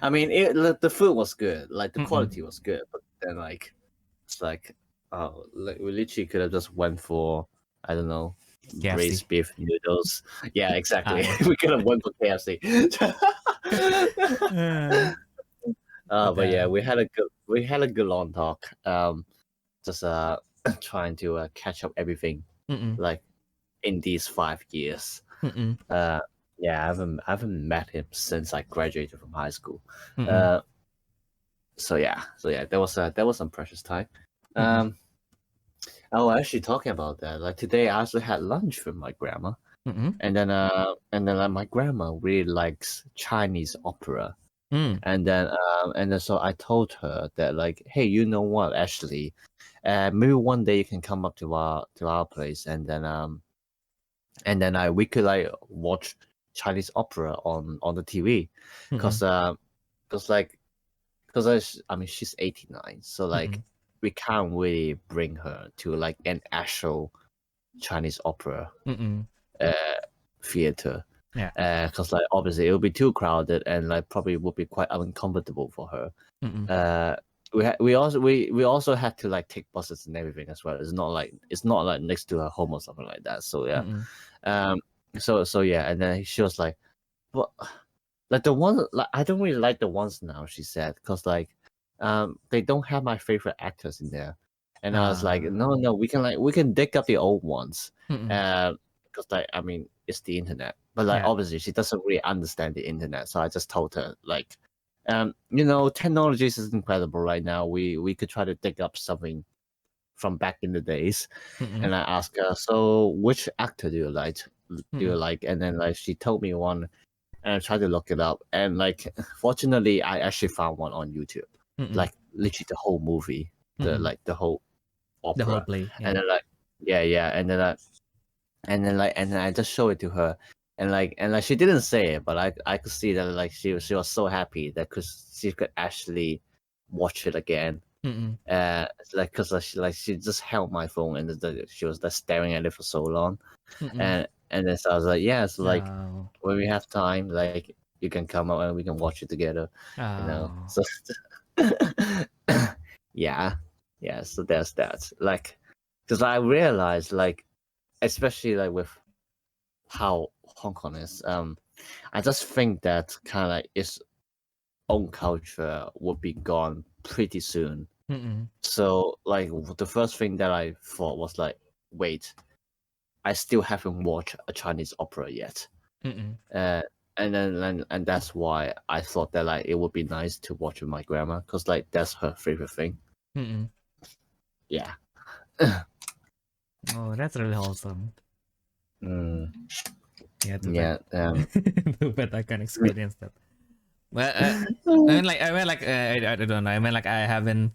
I mean, the food was good, like the
Mm-mm.
quality was good, but then like it's like oh, like we literally could have just went for I don't know
KFC.
braised beef noodles. Yeah,
Ah,
exactly.
yeah.
We could have went for KFC. But yeah,
But
we had a good long talk. Just trying to catch up everything
mm-mm.
like in these 5 years.
Mm-mm.
Yeah, I haven't met him since I graduated from high school.
Mm-mm.
So yeah, there was some precious time.
Mm-mm.
Oh, actually, talking about that, like today I also had lunch with my grandma,
Mm-mm.
and then like my grandma really likes Chinese opera,
Mm.
and then so I told her that like, hey, you know what, actually, maybe one day you can come up to our place, and then we could like watch Chinese opera on the TV, because I mean she's 89, so like we can't really bring her to like an actual Chinese opera theater.
Yeah.
Because like obviously it would be too crowded and like probably would be quite uncomfortable for her. We also had to like take buses and everything as well. It's not like next to her home or something like that. So yeah. So yeah, and then she was like, "What? Like the one like I don't really like the ones now," she said, because like they don't have my favorite actors in there. And I was like, no, we can dig up the old ones. Because like I mean it's the internet. But like obviously she doesn't really understand the internet. So I just told her like technology is incredible right now. We could try to dig up something from back in the days. And I asked her, so which actor do you like? And then like she told me one, and I tried to look it up, and like fortunately I actually found one on YouTube. Like literally the whole movie, the whole opera.
The whole play. Yeah.
And then like and then I just show it to her, and like she didn't say it, but I could see that like she was so happy that she could actually watch it again. Like because she just held my phone and she was just staring at it for so long. And then so I was like, yeah, so like when we have time, like you can come out and we can watch it together. So yeah, so there's that. Like because I realized like, especially like with how Hong Kong is, I just think that kind of like its own culture would be gone pretty soon. So like the first thing that I thought was like, wait, I still haven't watched a Chinese opera yet. And that's why I thought that like it would be nice to watch with my grandma, because like that's her favorite thing. Yeah.
Oh, that's really wholesome.
Yeah.
But I can experience that. But I don't know. I mean, like I haven't.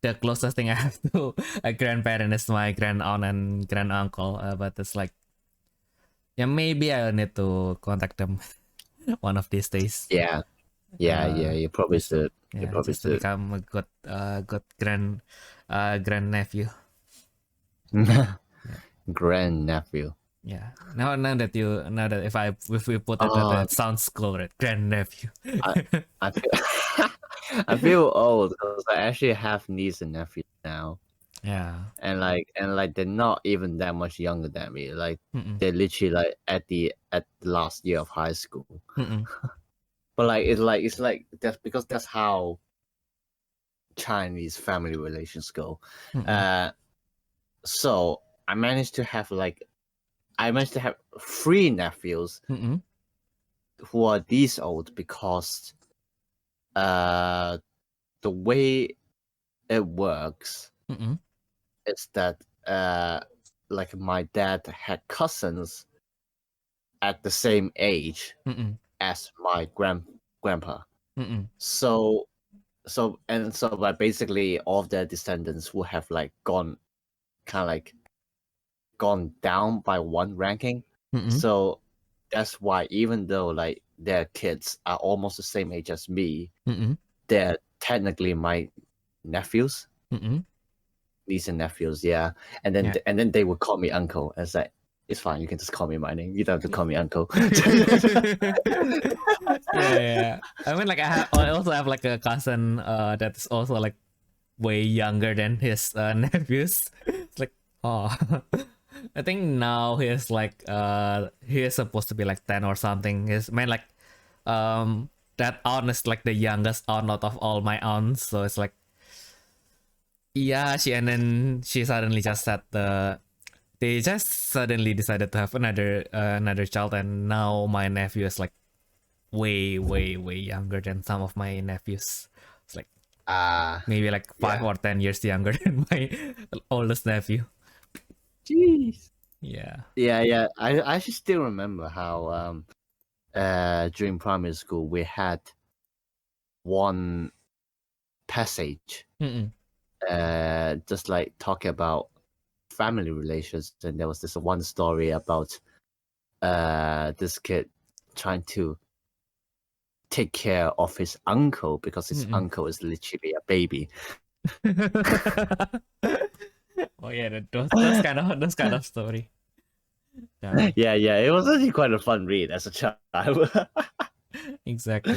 The closest thing I have to a grandparent is my grand aunt and grand uncle. But it's like, yeah, maybe I need to contact them one of these days.
Yeah. You probably should.
Yeah, just to become a good grand nephew.
Grand nephew.
Yeah. Now that if we put it that it sounds cool, right? Grand nephew.
I feel, I feel old because I actually have niece and nephews now.
Yeah.
And they're not even that much younger than me. Like they're literally like at the last year of high school. But like it's like that's because that's how Chinese family relations go. So I managed to have 3 nephews who are this old, because the way it works is that like my dad had cousins at the same age as my grandpa. So like basically all of their descendants will have like gone down by 1 ranking. So that's why even though like their kids are almost the same age as me, they're technically my nephews, niece and nephews. Yeah. And then they would call me uncle. It's like, it's fine, you can just call me my name, you don't have to call me uncle.
Yeah. I mean, like I also have like a cousin that's also like way younger than his nephews. It's like, oh. I think now he's like he is supposed to be like 10 or something. His man like that aunt is like the youngest aunt out of all my aunts, so it's like, yeah, she suddenly just said they just suddenly decided to have another child, and now my nephew is like way younger than some of my nephews. It's like maybe like 5 or 10 years younger than my oldest nephew.
Jeez.
Yeah.
I actually still remember how during primary school we had one passage just like talking about family relations, and there was this one story about this kid trying to take care of his uncle because his uncle is literally a baby.
Oh yeah, those kind of story.
Yeah, it was actually quite a fun read as a child.
Exactly.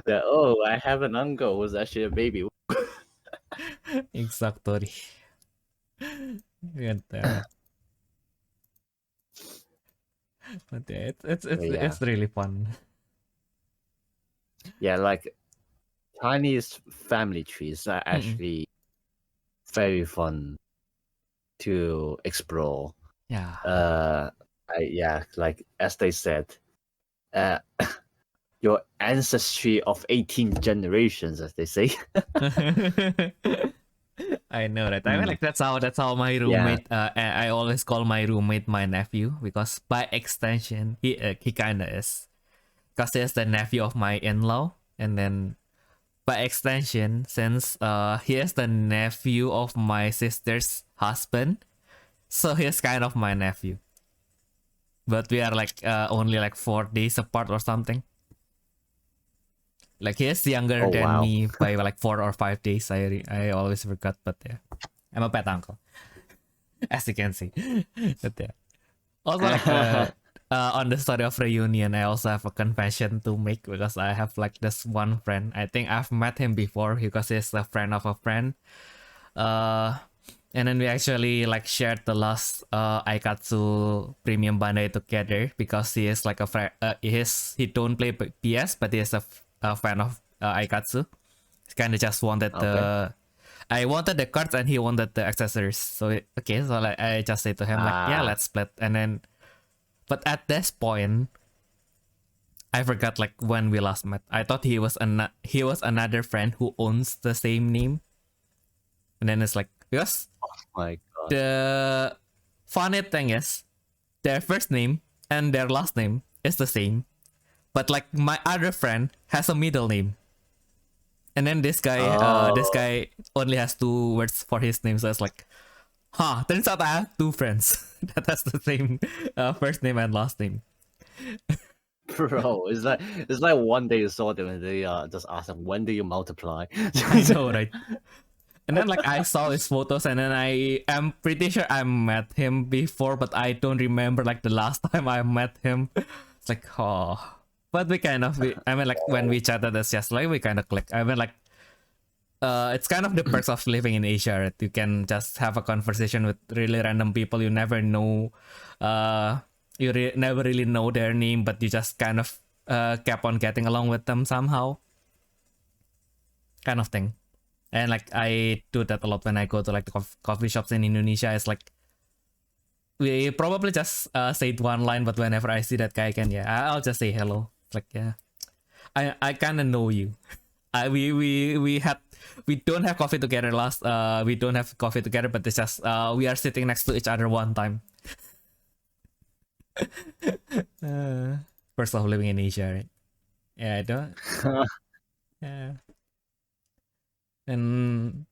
I have an uncle who's actually a baby.
Exactly. But yeah, it's really fun.
Yeah, like Chinese family trees are actually very fun to explore.
Yeah.
Like as they said, your ancestry of 18 generations, as they say.
I know that. I mean, like that's how my roommate. I always call my roommate my nephew because by extension he kind of is, because he's the nephew of my in-law, and then by extension, since he is the nephew of my sister's husband, so he's kind of my nephew. But we are like only like 4 days apart or something. Like he's younger than me by like 4 or 5 days. I always forgot, but yeah, I'm a pet uncle, as you can see. But yeah, also like on the story of reunion, I also have a confession to make because I have like this one friend. I think I've met him before because he's a friend of a friend. And then we actually like shared the last Aikatsu premium Bandai together because he is like a friend. He don't play PS, but he is a fan of Aikatsu. He kind of just wanted I wanted the cards and he wanted the accessories. So so like I just say to him like, yeah, let's split. And then, but at this point, I forgot like when we last met. I thought he was another friend who owns the same name. And then it's like, yes.
Oh my god.
The funny thing is, their first name and their last name is the same, but like my other friend has a middle name, and then this guy only has 2 words for his name. So it's like, turns out I have 2 friends that has the same first name and last name.
Bro, it's like one day you saw them and they just asked them, when do you multiply?
I know, right? And then like I saw his photos, and then I am pretty sure I met him before, but I don't remember like the last time I met him. It's like, but we I mean, like when we chatted as just like we kind of click. I mean, like it's kind of the perks of living in Asia, right? You can just have a conversation with really random people you never know. Never really know their name, but you just kind of kept on getting along with them somehow, kind of thing. And like I do that a lot when I go to like the coffee shops in Indonesia. It's like we probably just say one line, but whenever I see that guy again, I'll just say hello. It's like, yeah, I kind of know you. We don't have coffee together we don't have coffee together, but it's just we are sitting next to each other one time. First of living in Asia, right? Yeah, I don't. Yeah. And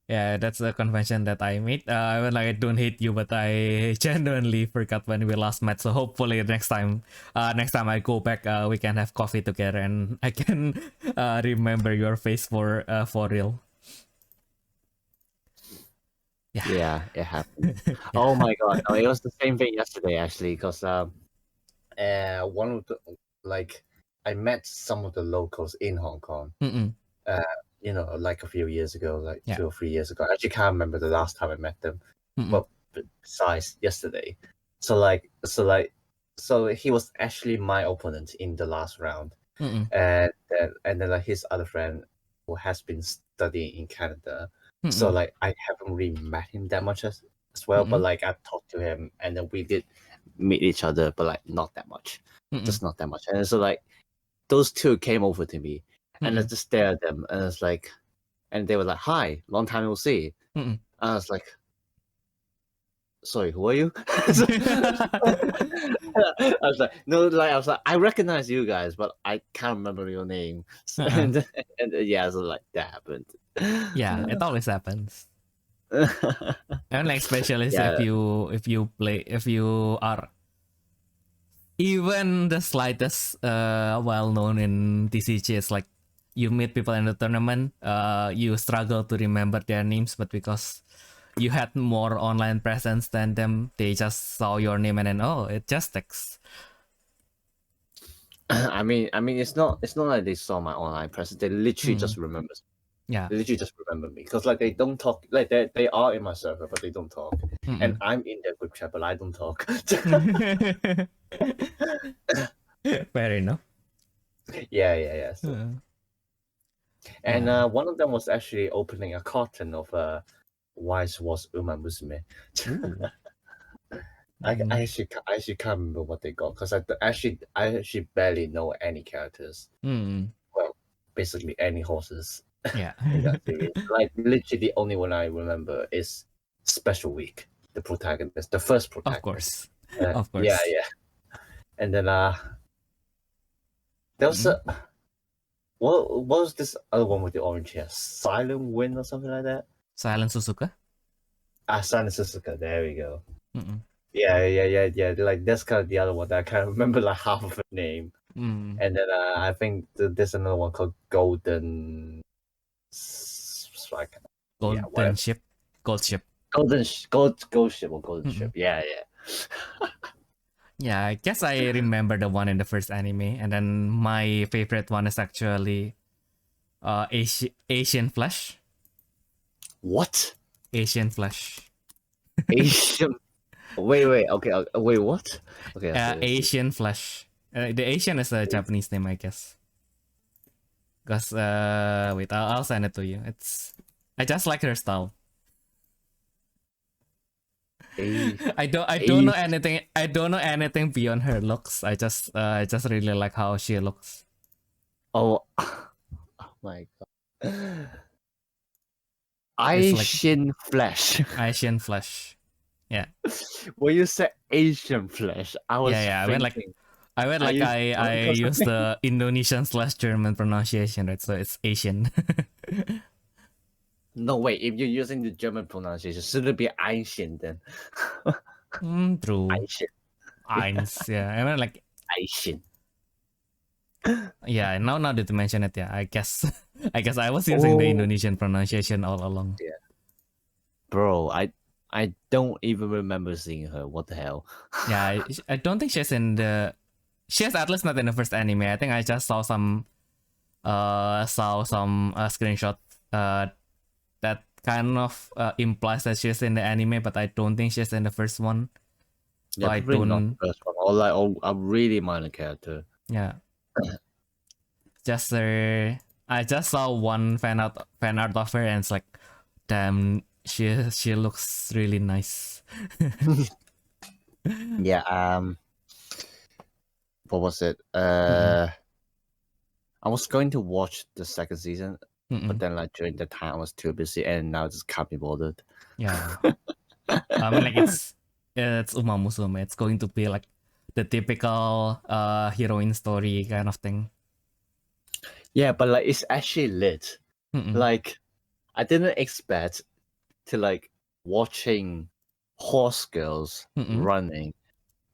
yeah, that's a convention that I made. I mean, like I don't hate you, but I genuinely forgot when we last met. So hopefully next time I go back, we can have coffee together and I can remember your face for real.
Yeah, it happened. Oh my god, no, it was the same thing yesterday actually, because one of the I met some of the locals in Hong Kong. Like a few years ago, like 2 or 3 years ago. I actually can't remember the last time I met them. But besides yesterday, so he was actually my opponent in the last round, and then like his other friend who has been studying in Canada. So like I haven't really met him that much as well, but like I talked to him and then we did meet each other, but like not that much, just not that much. And so like those two came over to me, and I just stared at them, and it's like, and they were like, "Hi, long time no see." And I was like, "Sorry, who are you?" I was like, "No, like I was like, I recognize you guys, but I can't remember your name." And yeah, so like that happened.
Yeah, it always happens. And like especially if you are even the slightest well known in TCG, it's like you meet people in the tournament, you struggle to remember their names, but because you had more online presence than them, they just saw your name and then it just text.
I mean, it's not like they saw my online presence. They literally just remember.
Yeah.
They literally just remember me because like they don't talk. Like they are in my server, but they don't talk. And I'm in their group chat, but I don't talk.
Fair enough.
Yeah. So. And one of them was actually opening a carton of Wise Was Uma Musume. I actually can't remember what they got because I actually barely know any characters. Well, basically any horses.
Yeah.
In that series. Like literally the only one I remember is Special Week, the protagonist, the first protagonist.
Of course.
Yeah. And then there was what was this other one with the orange hair? Silent Wind or something like that?
Silent Suzuka?
Silent Suzuka, there we go. Yeah. Like that's kind of the other one that I can't remember like half of the name. And then I think there's another one called Golden Strike.
Gold Ship.
Gold Ship. Yeah.
Yeah, I guess I remember the one in the first anime, and then my favorite one is actually Asian Flash.
What?
Asian Flash.
Asian. Wait. Okay. Wait. What? Okay.
Asian Flash. The Asian is a Japanese name, I guess. Cause wait, I'll send it to you. I just like her style. I don't know anything. I don't know anything beyond her looks. I just really like how she looks.
Oh my god. Asian Flash.
Asian Flash. Yeah.
When you said Asian Flash, I was thinking,
I use the Indonesian/German pronunciation, right? So it's Asian.
No, wait. If you're using the German pronunciation, should it be Asian then?
True.
Asian.
Eins, yeah. I mean like
Asian.
Yeah. Now that you mention it, yeah. I guess I was using the Indonesian pronunciation all along.
Yeah. Bro, I don't even remember seeing her. What the hell?
Yeah, I don't think she's at least not in the first anime. I think I just saw some screenshot that kind of implies that she's in the anime, but I don't think she's in the first one.
Yeah,
I
probably
don't.
Not the first one. Or like a really minor character.
Yeah. I just saw one fan art of her, and it's like, damn, she looks really nice.
Yeah. What was it? I was going to watch the second season, but then like during the time I was too busy, and now I just can't be bothered.
Yeah. I mean, like it's Uma Musume. It's going to be like the typical heroine story kind of thing.
Yeah, but like it's actually lit. Like I didn't expect to like watching horse girls running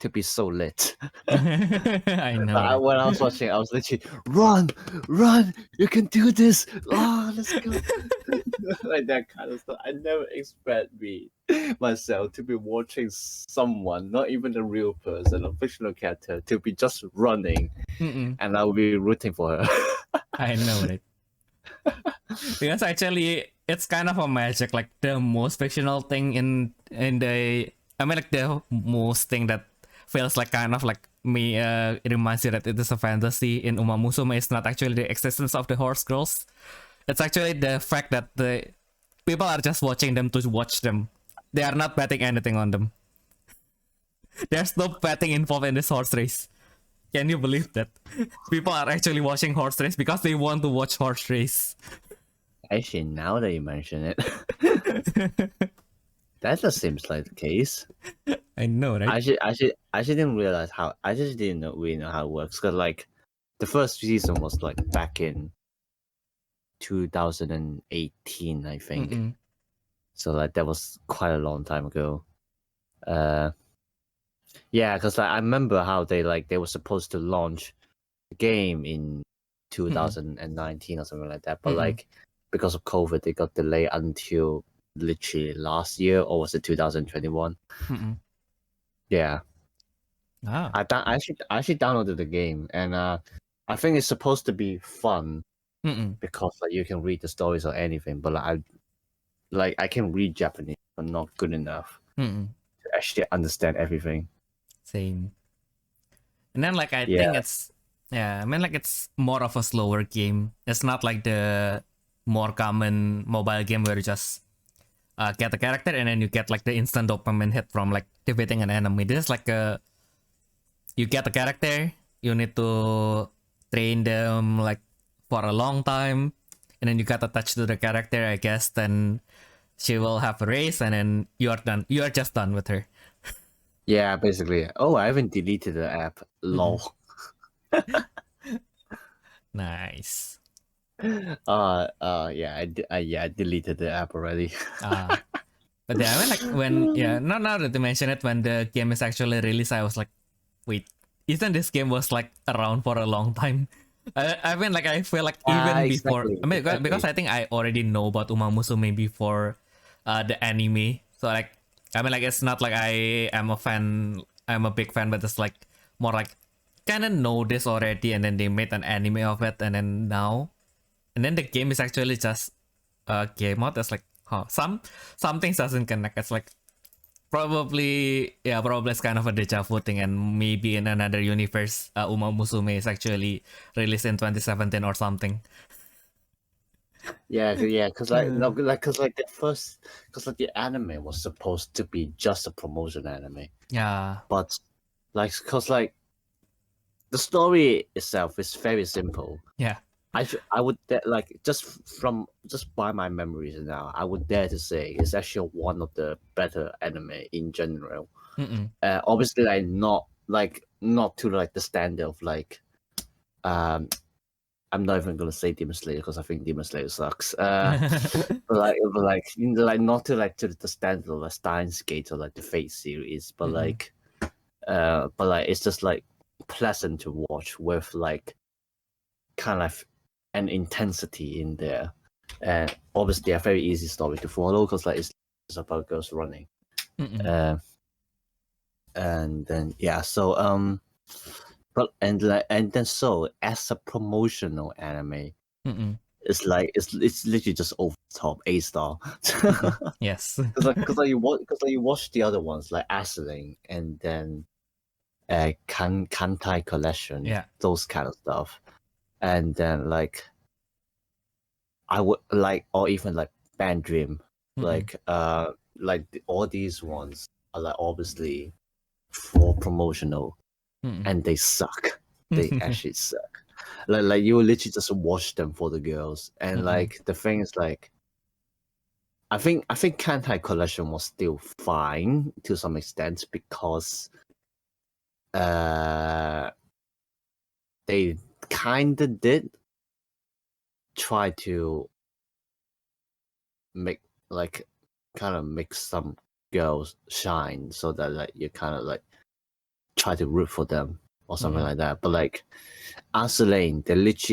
to be so lit.
I know.
When I was watching, I was literally run, you can do this. Oh, let's go. Like that kind of stuff. I never expect myself to be watching someone, not even a real person, a fictional character, to be just running, and I'll be rooting for her.
I know, right? Because actually, it's kind of a magic. Like the most fictional thing in the, I mean, like the most thing that feels like kind of like me. It reminds you that it is a fantasy in Uma Musume. Is not actually the existence of the horse girls. It's actually the fact that the people are just watching them to watch them. They are not betting anything on them. There's no betting involved in this horse race. Can you believe that? People are actually watching horse race because they want to watch horse race.
Actually, now that you mention it, that just seems like the case.
I know, right?
I didn't realize how. I just didn't really know how it works. Cause like, the first season was like back in 2018, I think. So like that was quite a long time ago. Yeah, because I remember how they were supposed to launch the game in 2019 or something like that, but like because of COVID, they got delayed until literally last year, or was it 2021? Yeah.
Ah.
I actually downloaded the game, and I think it's supposed to be fun because like you can read the stories or anything, but I can read Japanese, but not good enough to actually understand everything.
Same. And then like I think it's it's more of a slower game. It's not like the more common mobile game where you just get a character and then you get like the instant dopamine hit from like defeating an enemy. This is like you get a character, you need to train them like for a long time, and then you got attached to the character, I guess. Then she will have a race, and then you are done. You are just done with her.
Yeah, basically. Oh, I haven't deleted the app. Lol.
Nice.
Yeah, I deleted the app already.
But yeah, I mean, like when now that you mention it, when the game is actually released, I was like, wait, isn't this game was like around for a long time? I mean, like I feel like even before, I mean, because I think I already know about Uma Musume before the anime. So like, I mean, like it's not like I am a fan, I'm a big fan, but it's like more like kind of know this already, and then they made an anime of it, and then now, and then the game is actually just came out. It's like, huh, some things doesn't connect. It's like probably it's kind of a deja vu thing, and maybe in another universe, Uma Musume is actually released in 2017 or something.
Yeah, because like no, because like the anime was supposed to be just a promotion anime.
Yeah.
But like, because like the story itself is very simple.
Yeah.
I would like just by my memories now, I would dare to say it's actually one of the better anime in general. Obviously, like not to like the standard of like, I'm not even gonna say Demon Slayer because I think Demon Slayer sucks. but not to like to the standard of like Steins Gate or like the Fate series, but like it's just like pleasant to watch with like kind of an intensity in there, and obviously a very easy story to follow because like it's about girls running, and then but and then so as a promotional anime, it's like it's literally just over the top A-star.
Yes.
Because you watch the other ones like Asyling and then Kantai Collection, those kind of stuff, and then like I would like, or even like Band Dream, like all these ones are like obviously for promotional, and they suck. They actually suck. Like you literally just watch them for the girls, and like the thing is like, I think Kantai Collection was still fine to some extent because they kind of did try to make like kind of make some girls shine so that like you kind of like try to root for them or something like that. But like Arselane,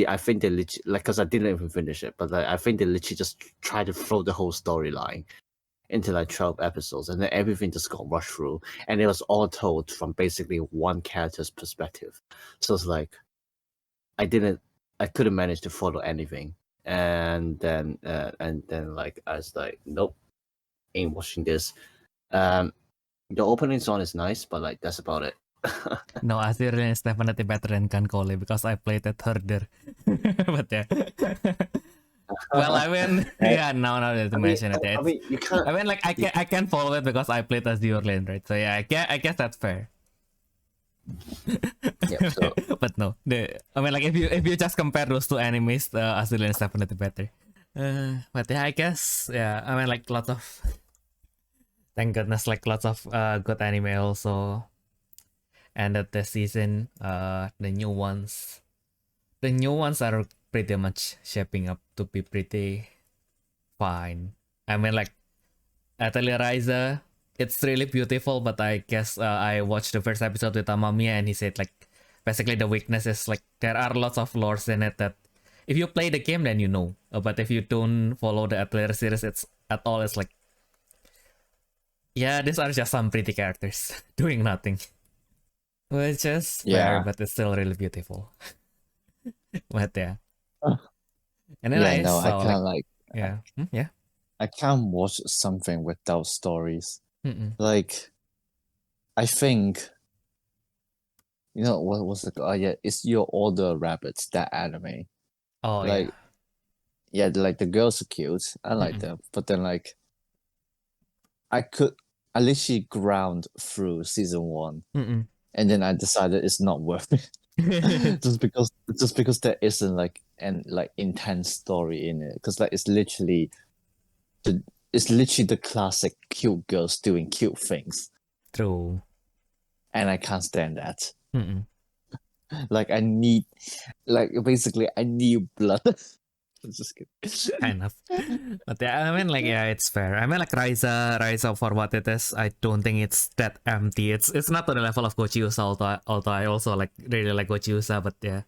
I think they literally like, because I didn't even finish it, but like I think they literally just try to throw the whole storyline into like 12 episodes, and then everything just got rushed through, and it was all told from basically one character's perspective. So it's like I couldn't manage to follow anything, and then like I was like, nope, ain't watching this. The opening song is nice, but like that's about it.
No, Assyrian is definitely better than Kankole because I played it harder. But yeah. Well, I mean, now that you mention it,
I mean, you can't.
I mean, like I can follow it because I played as Azure Lane, right? So yeah, I guess that's fair.
Yeah, so.
But no, I mean, like if you just compare those two animes, Azure Lane is definitely better. But yeah, I guess I mean, like lots of, thank goodness, like lots of good anime also ended this season. The new ones are pretty much shaping up to be pretty fine. I mean, like Atelier Ryza, it's really beautiful, but I guess I watched the first episode with Amamiya, and he said like basically the weakness is like there are lots of lores in it that if you play the game then you know, but if you don't follow the Atelier series it's at all, it's like, yeah, these are just some pretty characters doing nothing, which is fair, but it's still really beautiful. But yeah, and then I
no, I
saw
can't
yeah.
I can't watch something without stories.
Mm-mm.
Like, I think, you know, what was it? Oh yeah, it's Your Order Rabbits, that anime.
Oh
Like, yeah, like the girls are cute. I like them, but then like, I literally ground through season 1,
Mm-mm.
and then I decided it's not worth it. just because there isn't like an like intense story in it, because like it's literally the classic cute girls doing cute things,
True.
and I can't stand that.
Mm-mm.
Like I need blood. Just kidding.
Kind of. But yeah, I mean like yeah, it's fair. I mean like Raisa for what it is, I don't think it's that empty. It's not to the level of Gochiusa, although I also like really like Gochiusa, but yeah.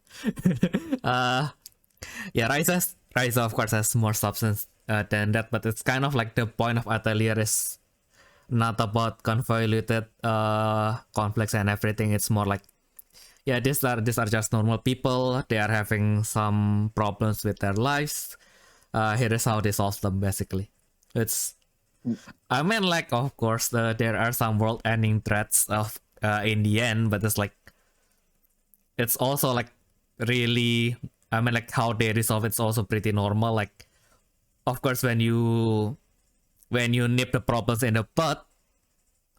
Yeah, Raisa of course has more substance than that, but it's kind of like the point of Atelier is not about convoluted conflicts and everything. It's more like, yeah, these are just normal people. They are having some problems with their lives. Here is how they solve them, basically. It's, I mean, like, of course, there are some world-ending threats of in the end, but it's like, it's also like really, I mean, like how they resolve it's also pretty normal. Like, of course, when you nip the problems in the bud,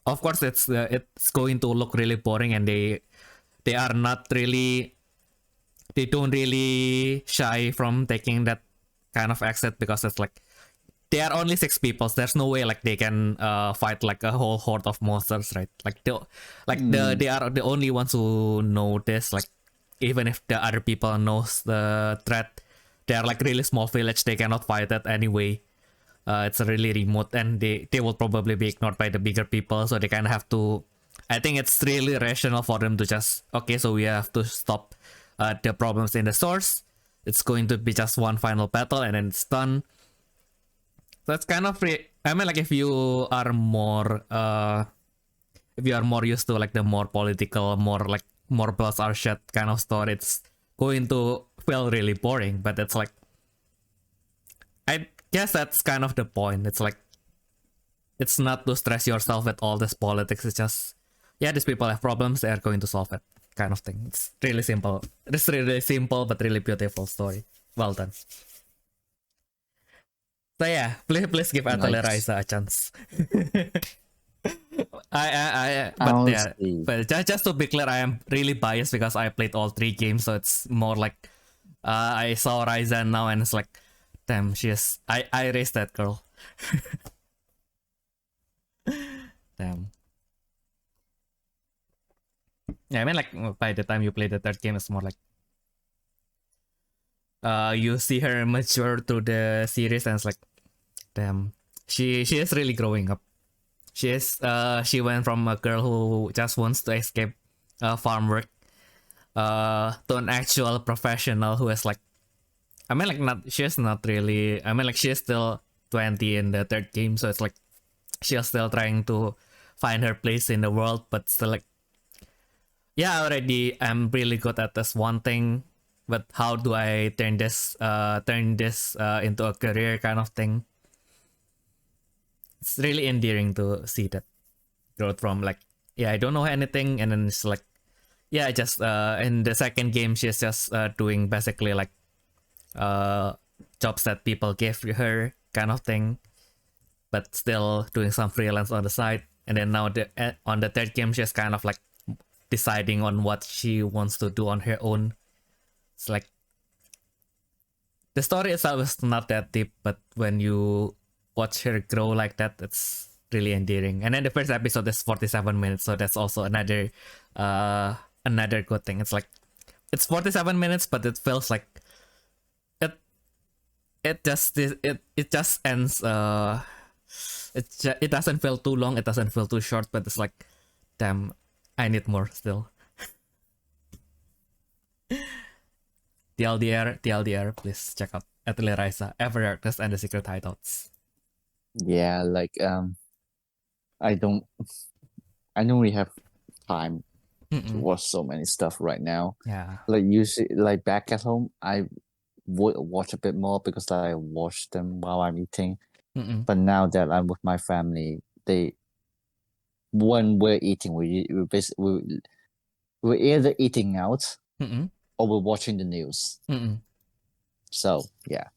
of course, it's going to look really boring, and they are not really, they don't really shy from taking that kind of exit, because it's like they are only 6 people. So there's no way like they can fight like a whole horde of monsters, right? Like they are the only ones who know this. Like even if the other people knows the threat, they are like really small village. They cannot fight it anyway. It's really remote, and they will probably be ignored by the bigger people. So they kind of have to. I think it's really rational for them to just, okay, so we have to stop the problems in the source. It's going to be just one final battle and then it's done. So it's kind of I mean, like if you are more used to like the more political, more blood are shed kind of story, it's going to feel really boring. But it's like, I guess that's kind of the point. It's like, it's not to stress yourself with all this politics. It's just, yeah, these people have problems, they are going to solve it, kind of thing. It's really simple. It's really simple but really beautiful story. Well done. So yeah, please give Atelier Raisa a chance. But yeah, but just to be clear, I am really biased because I played all 3 games, so it's more like I saw Raisa now and it's like, damn, I raised that girl. Damn. Yeah, I mean, like by the time you play the 3rd game, it's more like you see her mature through the series, and it's like, damn, she is really growing up. She went from a girl who just wants to escape farm work to an actual professional who is like, I mean, like she's not really, I mean, like she's still 20 in the 3rd game, so it's like she's still trying to find her place in the world, but still like, yeah, already I'm really good at this one thing, but how do I turn this into a career kind of thing? It's really endearing to see that growth from like, yeah, I don't know anything, and then it's like, yeah, just in the 2nd game she's just doing basically like jobs that people gave her kind of thing, but still doing some freelance on the side. And then now on the 3rd game she's kind of like deciding on what she wants to do on her own. It's like, the story itself is not that deep, but when you watch her grow like that, it's really endearing. And then the first episode is 47 minutes, so that's also another good thing. It's like, it's 47 minutes, but it feels like it just ends It doesn't feel too long, it doesn't feel too short, but it's like, damn, I need more still. TLDR, please check out Atelier Raisa, Every Artist and the Secret Hideouts.
Yeah, like I don't really have time to watch so many stuff right now.
Yeah.
Like usually, like back at home, I would watch a bit more because I watch them while I'm eating. But now that I'm with my family, when we're eating, we're either eating out or we're watching the news. So yeah.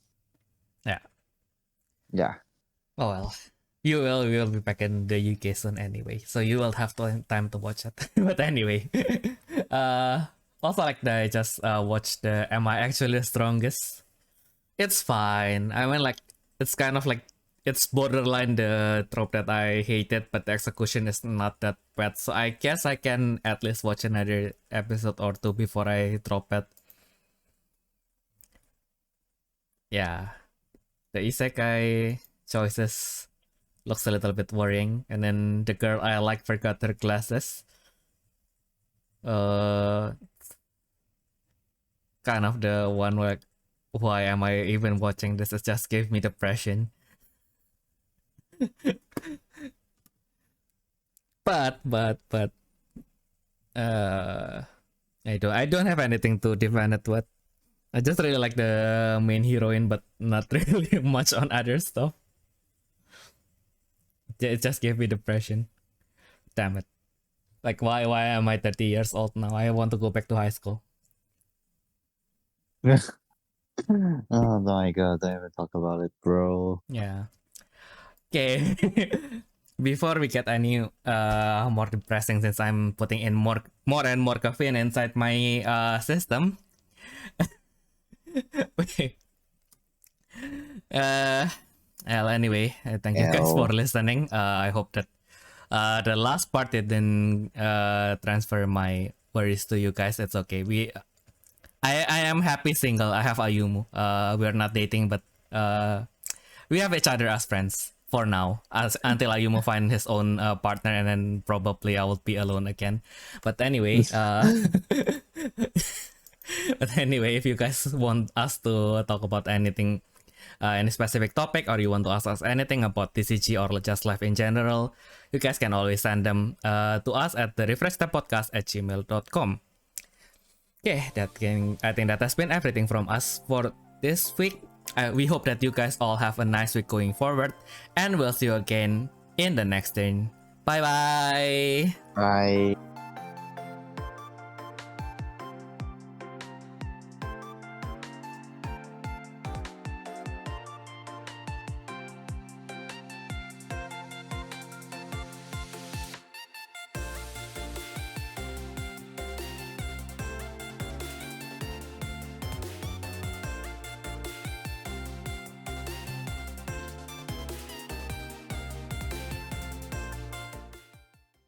Oh well, we will be back in the UK soon anyway, so you will have time to watch it. But anyway, also like I just watched the Am I Actually the Strongest? It's fine. I mean, like, it's kind of like, it's borderline the trope that I hated, but the execution is not that bad. So I guess I can at least watch another episode or two before I drop it. Yeah, the isekai choices looks a little bit worrying, and then the girl I like forgot her glasses. Kind of the one where, why am I even watching this? It just gave me depression. but I don't have anything to defend it with. I just really like the main heroine, but not really much on other stuff. It just gave me depression. Damn it. Like, why am I 30 years old now? I want to go back to high school.
Oh my god, don't even talk about it, bro.
Yeah. Okay. Before we get any more depressing, since I'm putting in more and more caffeine inside my system. Well, anyway, thank you guys for listening. I hope that the last part didn't transfer my worries to you guys. It's okay. I am happy single. I have Ayumu. We're not dating, but we have each other as friends for now, until Ayumu find his own partner, and then probably I will be alone again. But anyway, if you guys want us to talk about anything, any specific topic, or you want to ask us anything about TCG or just life in general, you guys can always send them to us at therefreshsteppodcast@gmail.com. Okay, I think that has been everything from us for this week. We hope that you guys all have a nice week going forward, and we'll see you again in the next turn. Bye bye.
Bye.